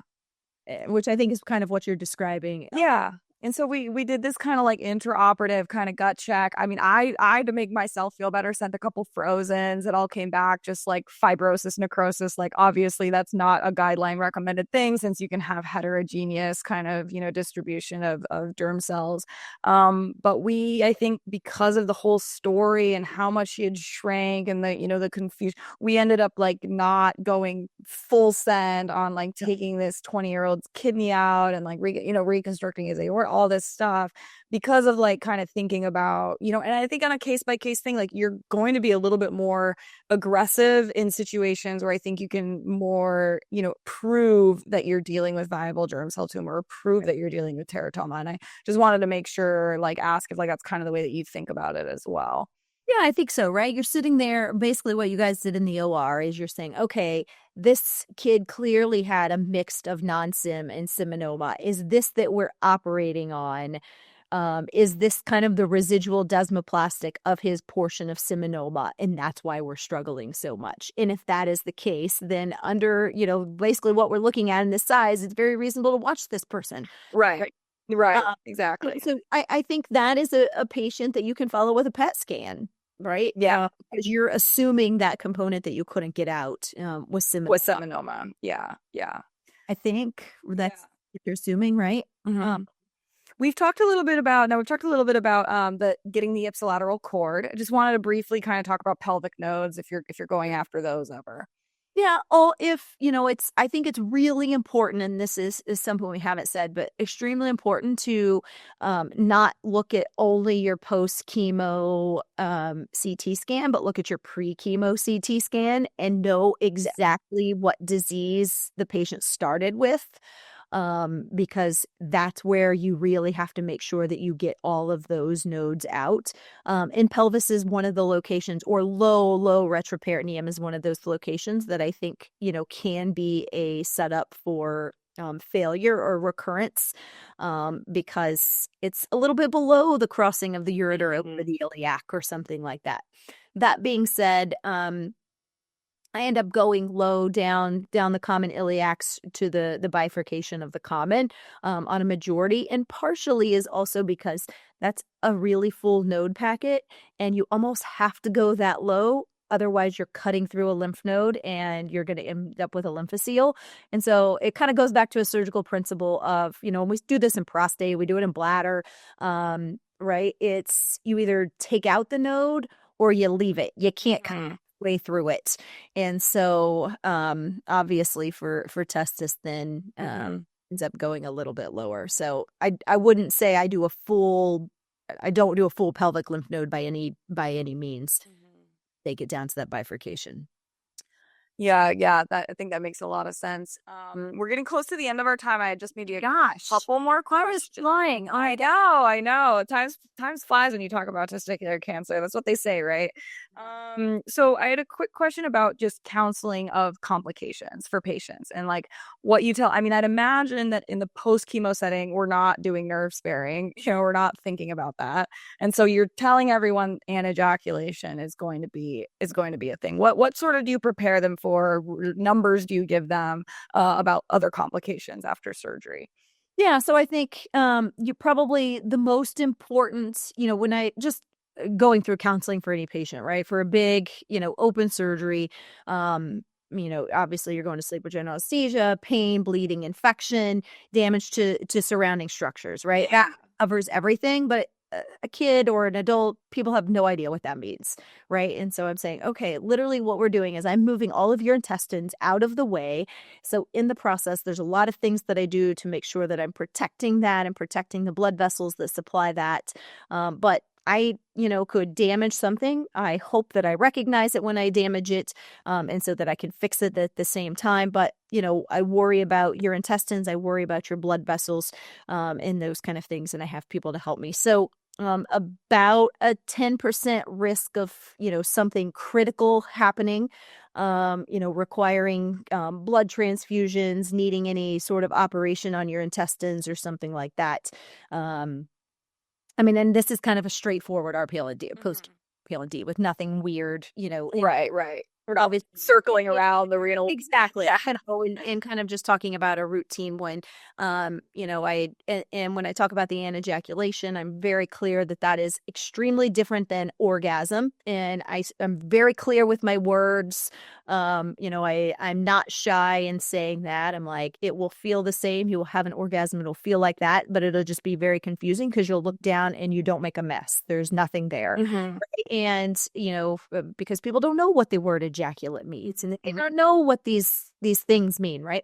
[SPEAKER 2] Which I think is kind of what you're describing.
[SPEAKER 1] Yeah. And so we did this kind of like intraoperative kind of gut check. I mean, I to make myself feel better, sent a couple frozens. It all came back just like fibrosis, necrosis. Like, obviously that's not a guideline recommended thing since you can have heterogeneous kind of, distribution of germ cells. But I think because of the whole story and how much she had shrank and the confusion, we ended up like not going full send on like taking this 20-year-old's kidney out and like reconstructing his aorta, all this stuff, because of like kind of thinking about, and I think on a case-by-case thing, like you're going to be a little bit more aggressive in situations where I think you can more, prove that you're dealing with viable germ cell tumor or prove that you're dealing with teratoma. And I just wanted to make sure, like, ask if like that's kind of the way that you think about it as well.
[SPEAKER 2] Yeah, I think so, right? You're sitting there, basically what you guys did in the OR is you're saying, okay, this kid clearly had a mixed of non-sim and seminoma. Is this that we're operating on? Is this kind of the residual desmoplastic of his portion of seminoma? And that's why we're struggling so much. And if that is the case, then under, basically what we're looking at in this size, it's very reasonable to watch this person.
[SPEAKER 1] Right. Exactly.
[SPEAKER 2] So I think that is a patient that you can follow with a PET scan. Right?
[SPEAKER 1] Yeah.
[SPEAKER 2] Because you're assuming that component that you couldn't get out was seminoma.
[SPEAKER 1] Yeah.
[SPEAKER 2] I think that's what you're assuming, right?
[SPEAKER 1] Mm-hmm. We've talked a little bit about the getting the ipsilateral cord. I just wanted to briefly kind of talk about pelvic nodes if you're going after those ever.
[SPEAKER 2] Yeah. I think it's really important, and this is something we haven't said, but extremely important to not look at only your post-chemo CT scan, but look at your pre-chemo CT scan and know exactly what disease the patient started with. Because that's where you really have to make sure that you get all of those nodes out. And pelvis is one of the locations, or low retroperitoneum is one of those locations that I think, can be a setup for failure or recurrence, because it's a little bit below the crossing of the ureter over the iliac or something like that. That being said, I end up going low down the common iliacs to the bifurcation of the common on a majority, and partially is also because that's a really full node packet and you almost have to go that low. Otherwise, you're cutting through a lymph node and you're going to end up with a lymphocele. And so it kind of goes back to a surgical principle of, when we do this in prostate, we do it in bladder, right? It's you either take out the node or you leave it. You can't kind of way through it. And so obviously for testis then ends up going a little bit lower. So I wouldn't say I do a full I don't do a full pelvic lymph node by any means. Take it down to that bifurcation.
[SPEAKER 1] Yeah, I think that makes a lot of sense. We're getting close to the end of our time. I just maybe a couple more questions.
[SPEAKER 2] Flying.
[SPEAKER 1] I know. Times flies when you talk about testicular cancer. That's what they say, right? So I had a quick question about just counseling of complications for patients and like what you tell. I mean, I'd imagine that in the post-chemo setting, we're not doing nerve sparing. We're not thinking about that. And so you're telling everyone anejaculation is going to be a thing. What sort of do you prepare them for? Numbers do you give them about other complications after surgery?
[SPEAKER 2] Yeah, so I think you probably the most important, when I just going through counseling for any patient, right? For a big, open surgery, obviously you're going to sleep with general anesthesia, pain, bleeding, infection, damage to surrounding structures, right?
[SPEAKER 1] Yeah.
[SPEAKER 2] That covers everything, but a kid or an adult, people have no idea what that means, right? And so I'm saying, okay, literally what we're doing is I'm moving all of your intestines out of the way. So in the process, there's a lot of things that I do to make sure that I'm protecting that and protecting the blood vessels that supply that. But I, could damage something. I hope that I recognize it when I damage it, and so that I can fix it at the same time. But, I worry about your intestines. I worry about your blood vessels, and those kind of things. And I have people to help me. So about a 10% risk of, something critical happening, requiring blood transfusions, needing any sort of operation on your intestines or something like that. And this is kind of a straightforward RPL&D, post PL&D with nothing weird,
[SPEAKER 1] Right.
[SPEAKER 2] We're always
[SPEAKER 1] Circling around the renal.
[SPEAKER 2] exactly.
[SPEAKER 1] Yeah.
[SPEAKER 2] And kind of just talking about a routine when, and when I talk about the anejaculation, I'm very clear that is extremely different than orgasm. And I'm very clear with my words. I'm not shy in saying that. I'm like, it will feel the same. You will have an orgasm. It'll feel like that, but it'll just be very confusing because you'll look down and you don't make a mess. There's nothing there.
[SPEAKER 1] Mm-hmm.
[SPEAKER 2] And, because people don't know what the word ejaculate means and they don't know what these things mean. Right.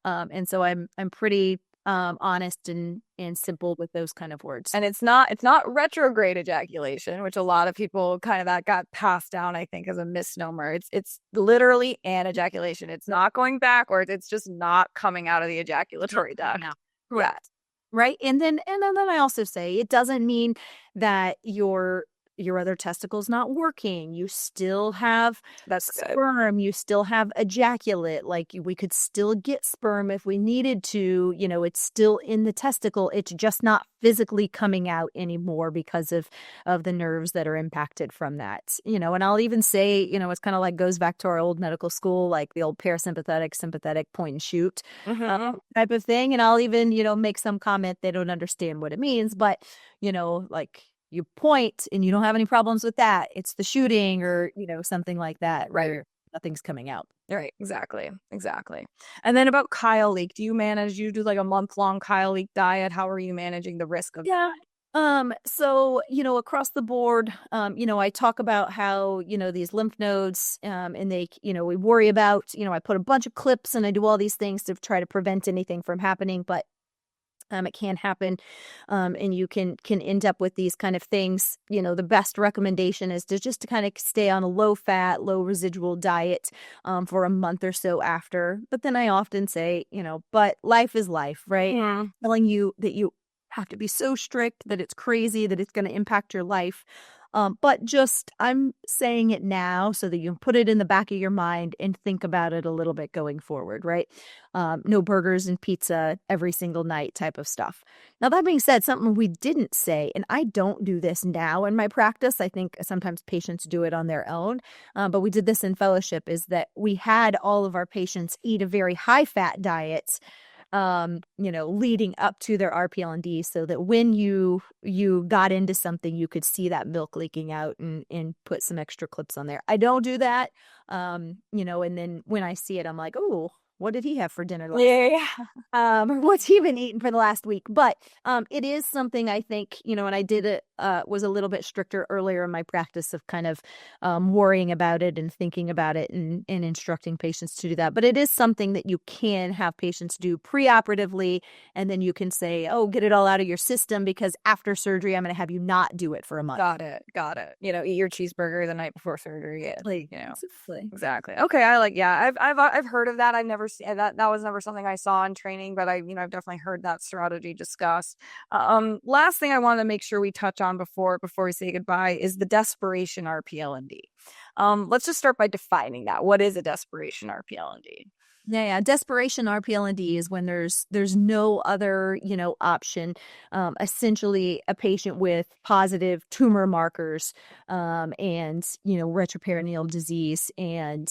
[SPEAKER 2] And so I'm pretty honest and simple with those kind of words.
[SPEAKER 1] And it's not retrograde ejaculation, which a lot of people kind of that got passed down, I think, as a misnomer. It's literally an ejaculation. It's not going backwards. It's just not coming out of the ejaculatory duct.
[SPEAKER 2] No.
[SPEAKER 1] Correct.
[SPEAKER 2] Right. And then I also say it doesn't mean that your other testicle's not working. You still have sperm. You still have ejaculate. Like we could still get sperm if we needed to. It's still in the testicle. It's just not physically coming out anymore because of the nerves that are impacted from that. And I'll even say, it's kind of like goes back to our old medical school, like the old parasympathetic, sympathetic point and shoot type of thing. And I'll even, make some comment they don't understand what it means, but like you point and you don't have any problems with that. It's the shooting or, something like that, right? Where nothing's coming out.
[SPEAKER 1] Right. Exactly. And then about Kyle leak, do you do like a month-long Kyle leak diet? How are you managing the risk of
[SPEAKER 2] Yeah. So, across the board, I talk about how, these lymph nodes, and they, we worry about, I put a bunch of clips and I do all these things to try to prevent anything from happening, but it can happen, and you can end up with these kind of things. The best recommendation is to kind of stay on a low fat, low residual diet for a month or so after. But then I often say, but life is life, right?
[SPEAKER 1] Yeah.
[SPEAKER 2] Telling you that you have to be so strict that it's crazy, that it's going to impact your life. But just I'm saying it now so that you can put it in the back of your mind and think about it a little bit going forward, right? No burgers and pizza every single night type of stuff. Now, that being said, something we didn't say, and I don't do this now in my practice. I think sometimes patients do it on their own, but we did this in fellowship, is that we had all of our patients eat a very high fat diet leading up to their RPL&D, so that when you got into something, you could see that milk leaking out and put some extra clips on there. I don't do that. And then when I see it, I'm like, oh, what did he have for dinner last
[SPEAKER 1] Yeah.
[SPEAKER 2] what's he been eating for the last week? But it is something I think, and I did was a little bit stricter earlier in my practice of kind of worrying about it and thinking about it and instructing patients to do that. But it is something that you can have patients do preoperatively, and then you can say, oh, get it all out of your system because after surgery, I'm going to have you not do it for a month.
[SPEAKER 1] Got it. Eat your cheeseburger the night before surgery.
[SPEAKER 2] Exactly.
[SPEAKER 1] Exactly. Okay. I've heard of that. I've never seen that. That was never something I saw in training, but I've definitely heard that strategy discussed. Last thing I wanted to make sure we touch on before we say goodbye is the desperation RPL&D. Let's just start by defining that. What is a desperation RPL&D?
[SPEAKER 2] Yeah. Desperation RPL&D is when there's no other, option. Essentially a patient with positive tumor markers, and, retroperitoneal disease, and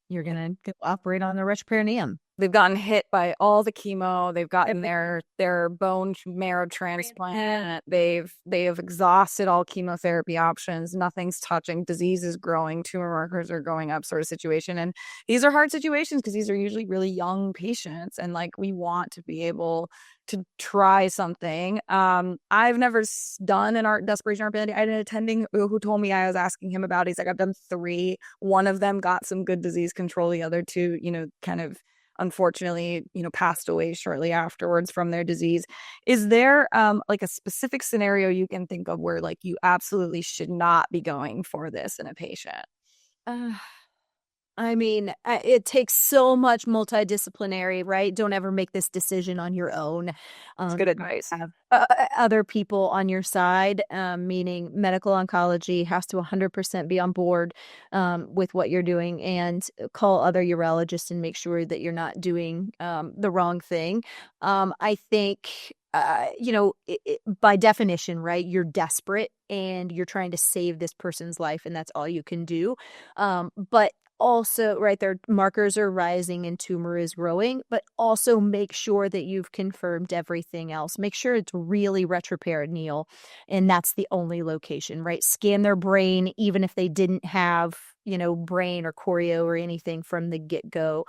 [SPEAKER 2] you're going to operate on the retroperitoneum.
[SPEAKER 1] They've gotten hit by all the chemo. They've gotten their bone marrow transplant. They have exhausted all chemotherapy options. Nothing's touching. Disease is growing. Tumor markers are going up, sort of situation. And these are hard situations because these are usually really young patients, and like we want to be able to try something. I've never done an desperation RPL&D. I had an attending who told me, I was asking him about. He's like, I've done 3. One of them got some good disease control. The other 2, kind of unfortunately, passed away shortly afterwards from their disease. Is there like a specific scenario you can think of where like you absolutely should not be going for this in a patient?
[SPEAKER 2] I mean, it takes so much multidisciplinary, right? Don't ever make this decision on your own.
[SPEAKER 1] It's good advice.
[SPEAKER 2] Have other people on your side, meaning medical oncology has to 100% be on board with what you're doing, and call other urologists and make sure that you're not doing the wrong thing. I think by definition, right, you're desperate and you're trying to save this person's life, and that's all you can do. But also, right, their markers are rising and tumor is growing, but also make sure that you've confirmed everything else. Make sure it's really retroperitoneal, and that's the only location, right? Scan their brain, even if they didn't have, brain or choreo or anything from the get-go.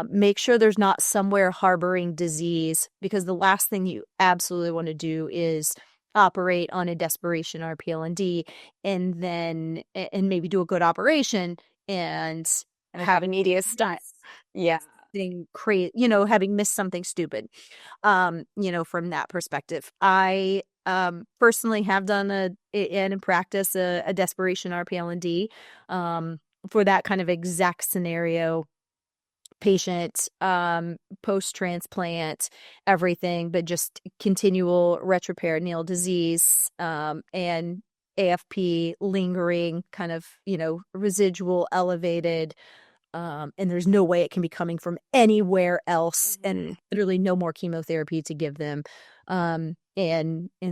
[SPEAKER 2] Make sure there's not somewhere harboring disease, because the last thing you absolutely want to do is operate on a desperation RPL&D and then maybe do a good operation and
[SPEAKER 1] have an immediate stunt. Yeah.
[SPEAKER 2] Having missed something stupid, from that perspective. I personally have done in practice a desperation RPL&D for that kind of exact scenario. Patient, post-transplant, everything, but just continual retroperitoneal disease, and AFP lingering, kind of, residual elevated, and there's no way it can be coming from anywhere else, and literally no more chemotherapy to give them. And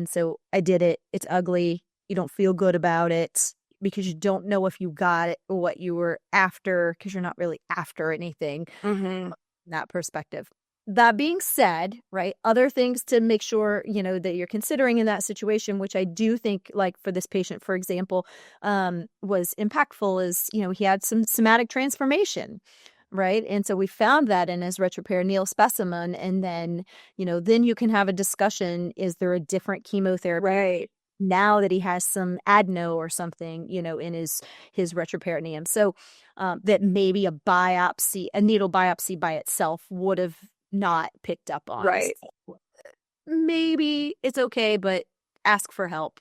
[SPEAKER 2] so I did it. It's ugly. You don't feel good about it because you don't know if you got it, what you were after, because you're not really after anything from that perspective. That being said, right, other things to make sure, that you're considering in that situation, which I do think, like for this patient, for example, was impactful, is, he had some somatic transformation, right? And so we found that in his retroperitoneal specimen. And then, then you can have a discussion, is there a different chemotherapy?
[SPEAKER 1] Right.
[SPEAKER 2] Now that he has some adeno or something, in his retroperitoneum. So that maybe a needle biopsy by itself would have not picked up on.
[SPEAKER 1] Right.
[SPEAKER 2] So maybe it's okay, but ask for help.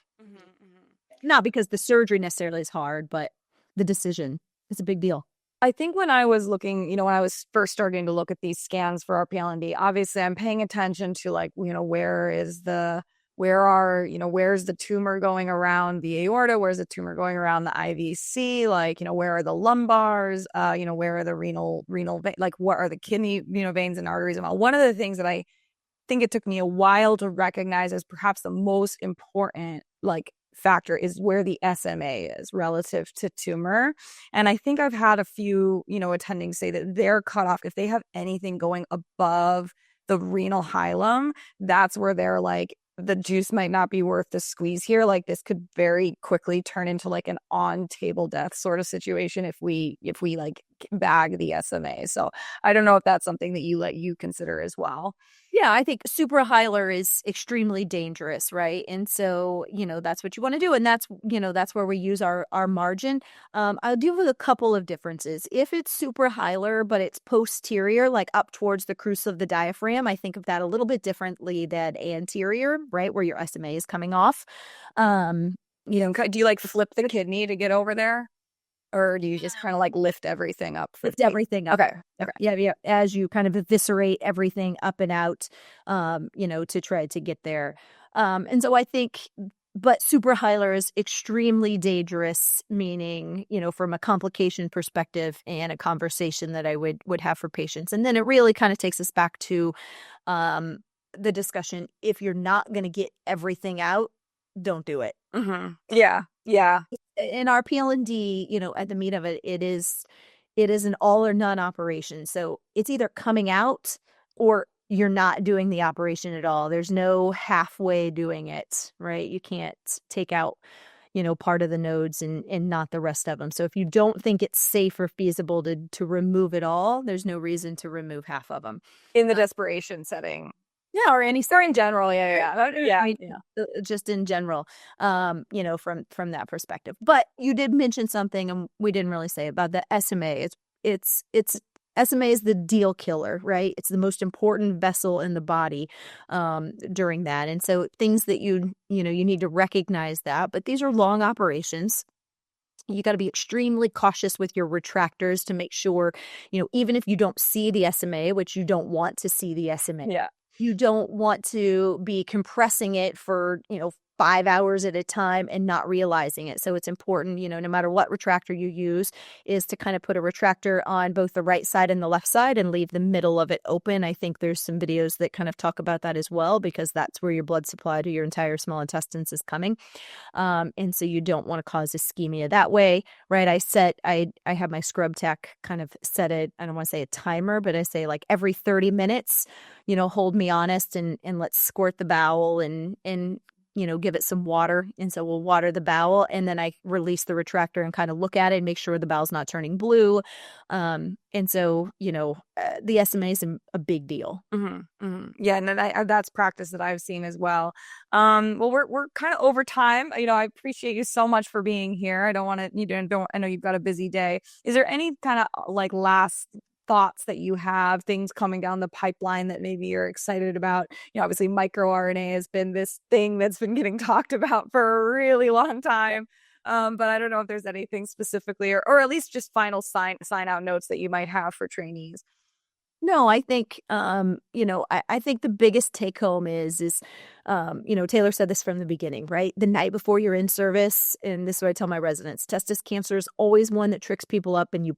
[SPEAKER 2] Not because the surgery necessarily is hard, but the decision is a big deal.
[SPEAKER 1] I think when I was looking, when I was first starting to look at these scans for RPL&D, obviously I'm paying attention to like, where's the tumor going around the aorta? Where's the tumor going around the IVC? Like, where are the lumbars? Where are the renal like what are the kidney, veins and arteries? And one of the things that I think it took me a while to recognize as perhaps the most important like factor is where the SMA is relative to tumor. And I think I've had a few, attendings say that they're cut off if they have anything going above the renal hilum. That's where they're like, the juice might not be worth the squeeze here. Like this could very quickly turn into like an on-table death sort of situation if we like bag the SMA. So I don't know if that's something that you consider as well.
[SPEAKER 2] Yeah, I think suprahilar is extremely dangerous, right? And so, that's what you want to do. And that's where we use our margin. I'll deal with a couple of differences. If it's suprahilar, but it's posterior, like up towards the cruciate of the diaphragm, I think of that a little bit differently than anterior, right? Where your SMA is coming off. Um,
[SPEAKER 1] Do you like flip the kidney to get over there? Or do you just kind of like lift everything up?
[SPEAKER 2] Lift everything up.
[SPEAKER 1] Okay.
[SPEAKER 2] Yeah. As you kind of eviscerate everything up and out, to try to get there. And so I think, but suprahilar is extremely dangerous, meaning, from a complication perspective and a conversation that I would have for patients. And then it really kind of takes us back to the discussion. If you're not going to get everything out, don't do it.
[SPEAKER 1] Mm-hmm. Yeah. Yeah.
[SPEAKER 2] In our PL&D, at the meat of it, it is an all or none operation. So it's either coming out or you're not doing the operation at all. There's no halfway doing it, right? You can't take out, part of the nodes and not the rest of them. So if you don't think it's safe or feasible to remove it all, there's no reason to remove half of them.
[SPEAKER 1] In the desperation setting.
[SPEAKER 2] Yeah, or any
[SPEAKER 1] or in general, yeah.
[SPEAKER 2] Just in general, from that perspective. But you did mention something, and we didn't really say about the SMA. It's SMA is the deal killer, right? It's the most important vessel in the body during that, and so things that you need to recognize that. But these are long operations. You got to be extremely cautious with your retractors to make sure, even if you don't see the SMA, which you don't want to see the SMA.
[SPEAKER 1] Yeah.
[SPEAKER 2] You don't want to be compressing it for, 5 hours at a time and not realizing it. So it's important, no matter what retractor you use, is to kind of put a retractor on both the right side and the left side and leave the middle of it open. I think there's some videos that kind of talk about that as well, because that's where your blood supply to your entire small intestines is coming. And so you don't want to cause ischemia that way, right? I have my scrub tech kind of set it, I don't want to say a timer, but I say like every 30 minutes, hold me honest and let's squirt the bowel and give it some water. And so we'll water the bowel, and then I release the retractor and kind of look at it and make sure the bowel's not turning blue. And so, the SMA is a big deal.
[SPEAKER 1] Mm-hmm, mm-hmm. Yeah. And then that's practice that I've seen as well. Well, we're kind of over time. I appreciate you so much for being here. I don't want to, I know you've got a busy day. Is there any kind of like last thoughts that you have, things coming down the pipeline that maybe you're excited about? Obviously microRNA has been this thing that's been getting talked about for a really long time. But I don't know if there's anything specifically or at least just final sign out notes that you might have for trainees.
[SPEAKER 2] No, I think, I think the biggest take home is, Taylor said this from the beginning, right? The night before you're in service, and this is what I tell my residents, testis cancer is always one that tricks people up, and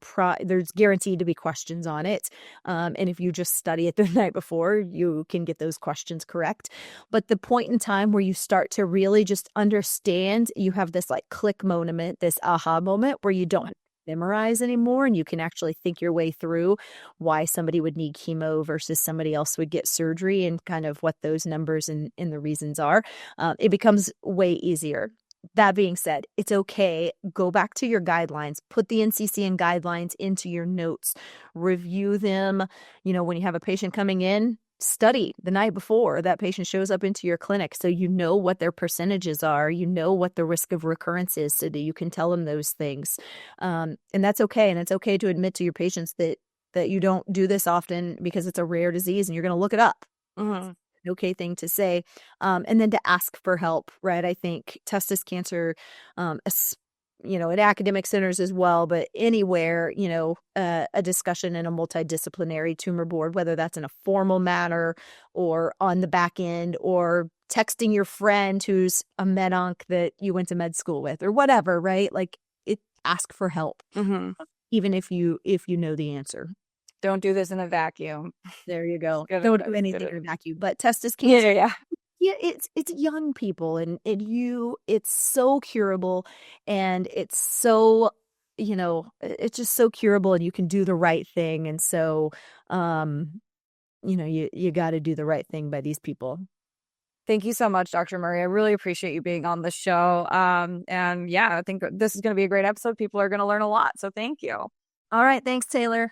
[SPEAKER 2] there's guaranteed to be questions on it. And if you just study it the night before, you can get those questions correct. But the point in time where you start to really just understand, you have this like click moment, this aha moment where you don't memorize anymore, and you can actually think your way through why somebody would need chemo versus somebody else would get surgery, and kind of what those numbers and the reasons are. It becomes way easier. That being said, it's okay. Go back to your guidelines, put the NCCN guidelines into your notes, review them. When you have a patient coming in, study the night before that patient shows up into your clinic, so you know what their percentages are, what the risk of recurrence is, so that you can tell them those things. And that's okay. And it's okay to admit to your patients that you don't do this often because it's a rare disease and you're going to look it up.
[SPEAKER 1] Mm-hmm.
[SPEAKER 2] Okay thing to say. And then to ask for help, right? I think testis cancer, at academic centers as well, but anywhere, a discussion in a multidisciplinary tumor board, whether that's in a formal manner or on the back end, or texting your friend who's a med onc that you went to med school with, or whatever, right? Like, ask for help, even if you know the answer.
[SPEAKER 1] Don't do this in a vacuum.
[SPEAKER 2] There you go. Don't do anything in a vacuum. But testis cancer.
[SPEAKER 1] Yeah.
[SPEAKER 2] Yeah, it's young people, and it's so curable, and it's so, it's just so curable, and you can do the right thing. And so, you got to do the right thing by these people.
[SPEAKER 1] Thank you so much, Dr. Murray. I really appreciate you being on the show. And yeah, I think this is going to be a great episode. People are going to learn a lot. So thank you.
[SPEAKER 2] All right. Thanks, Taylor.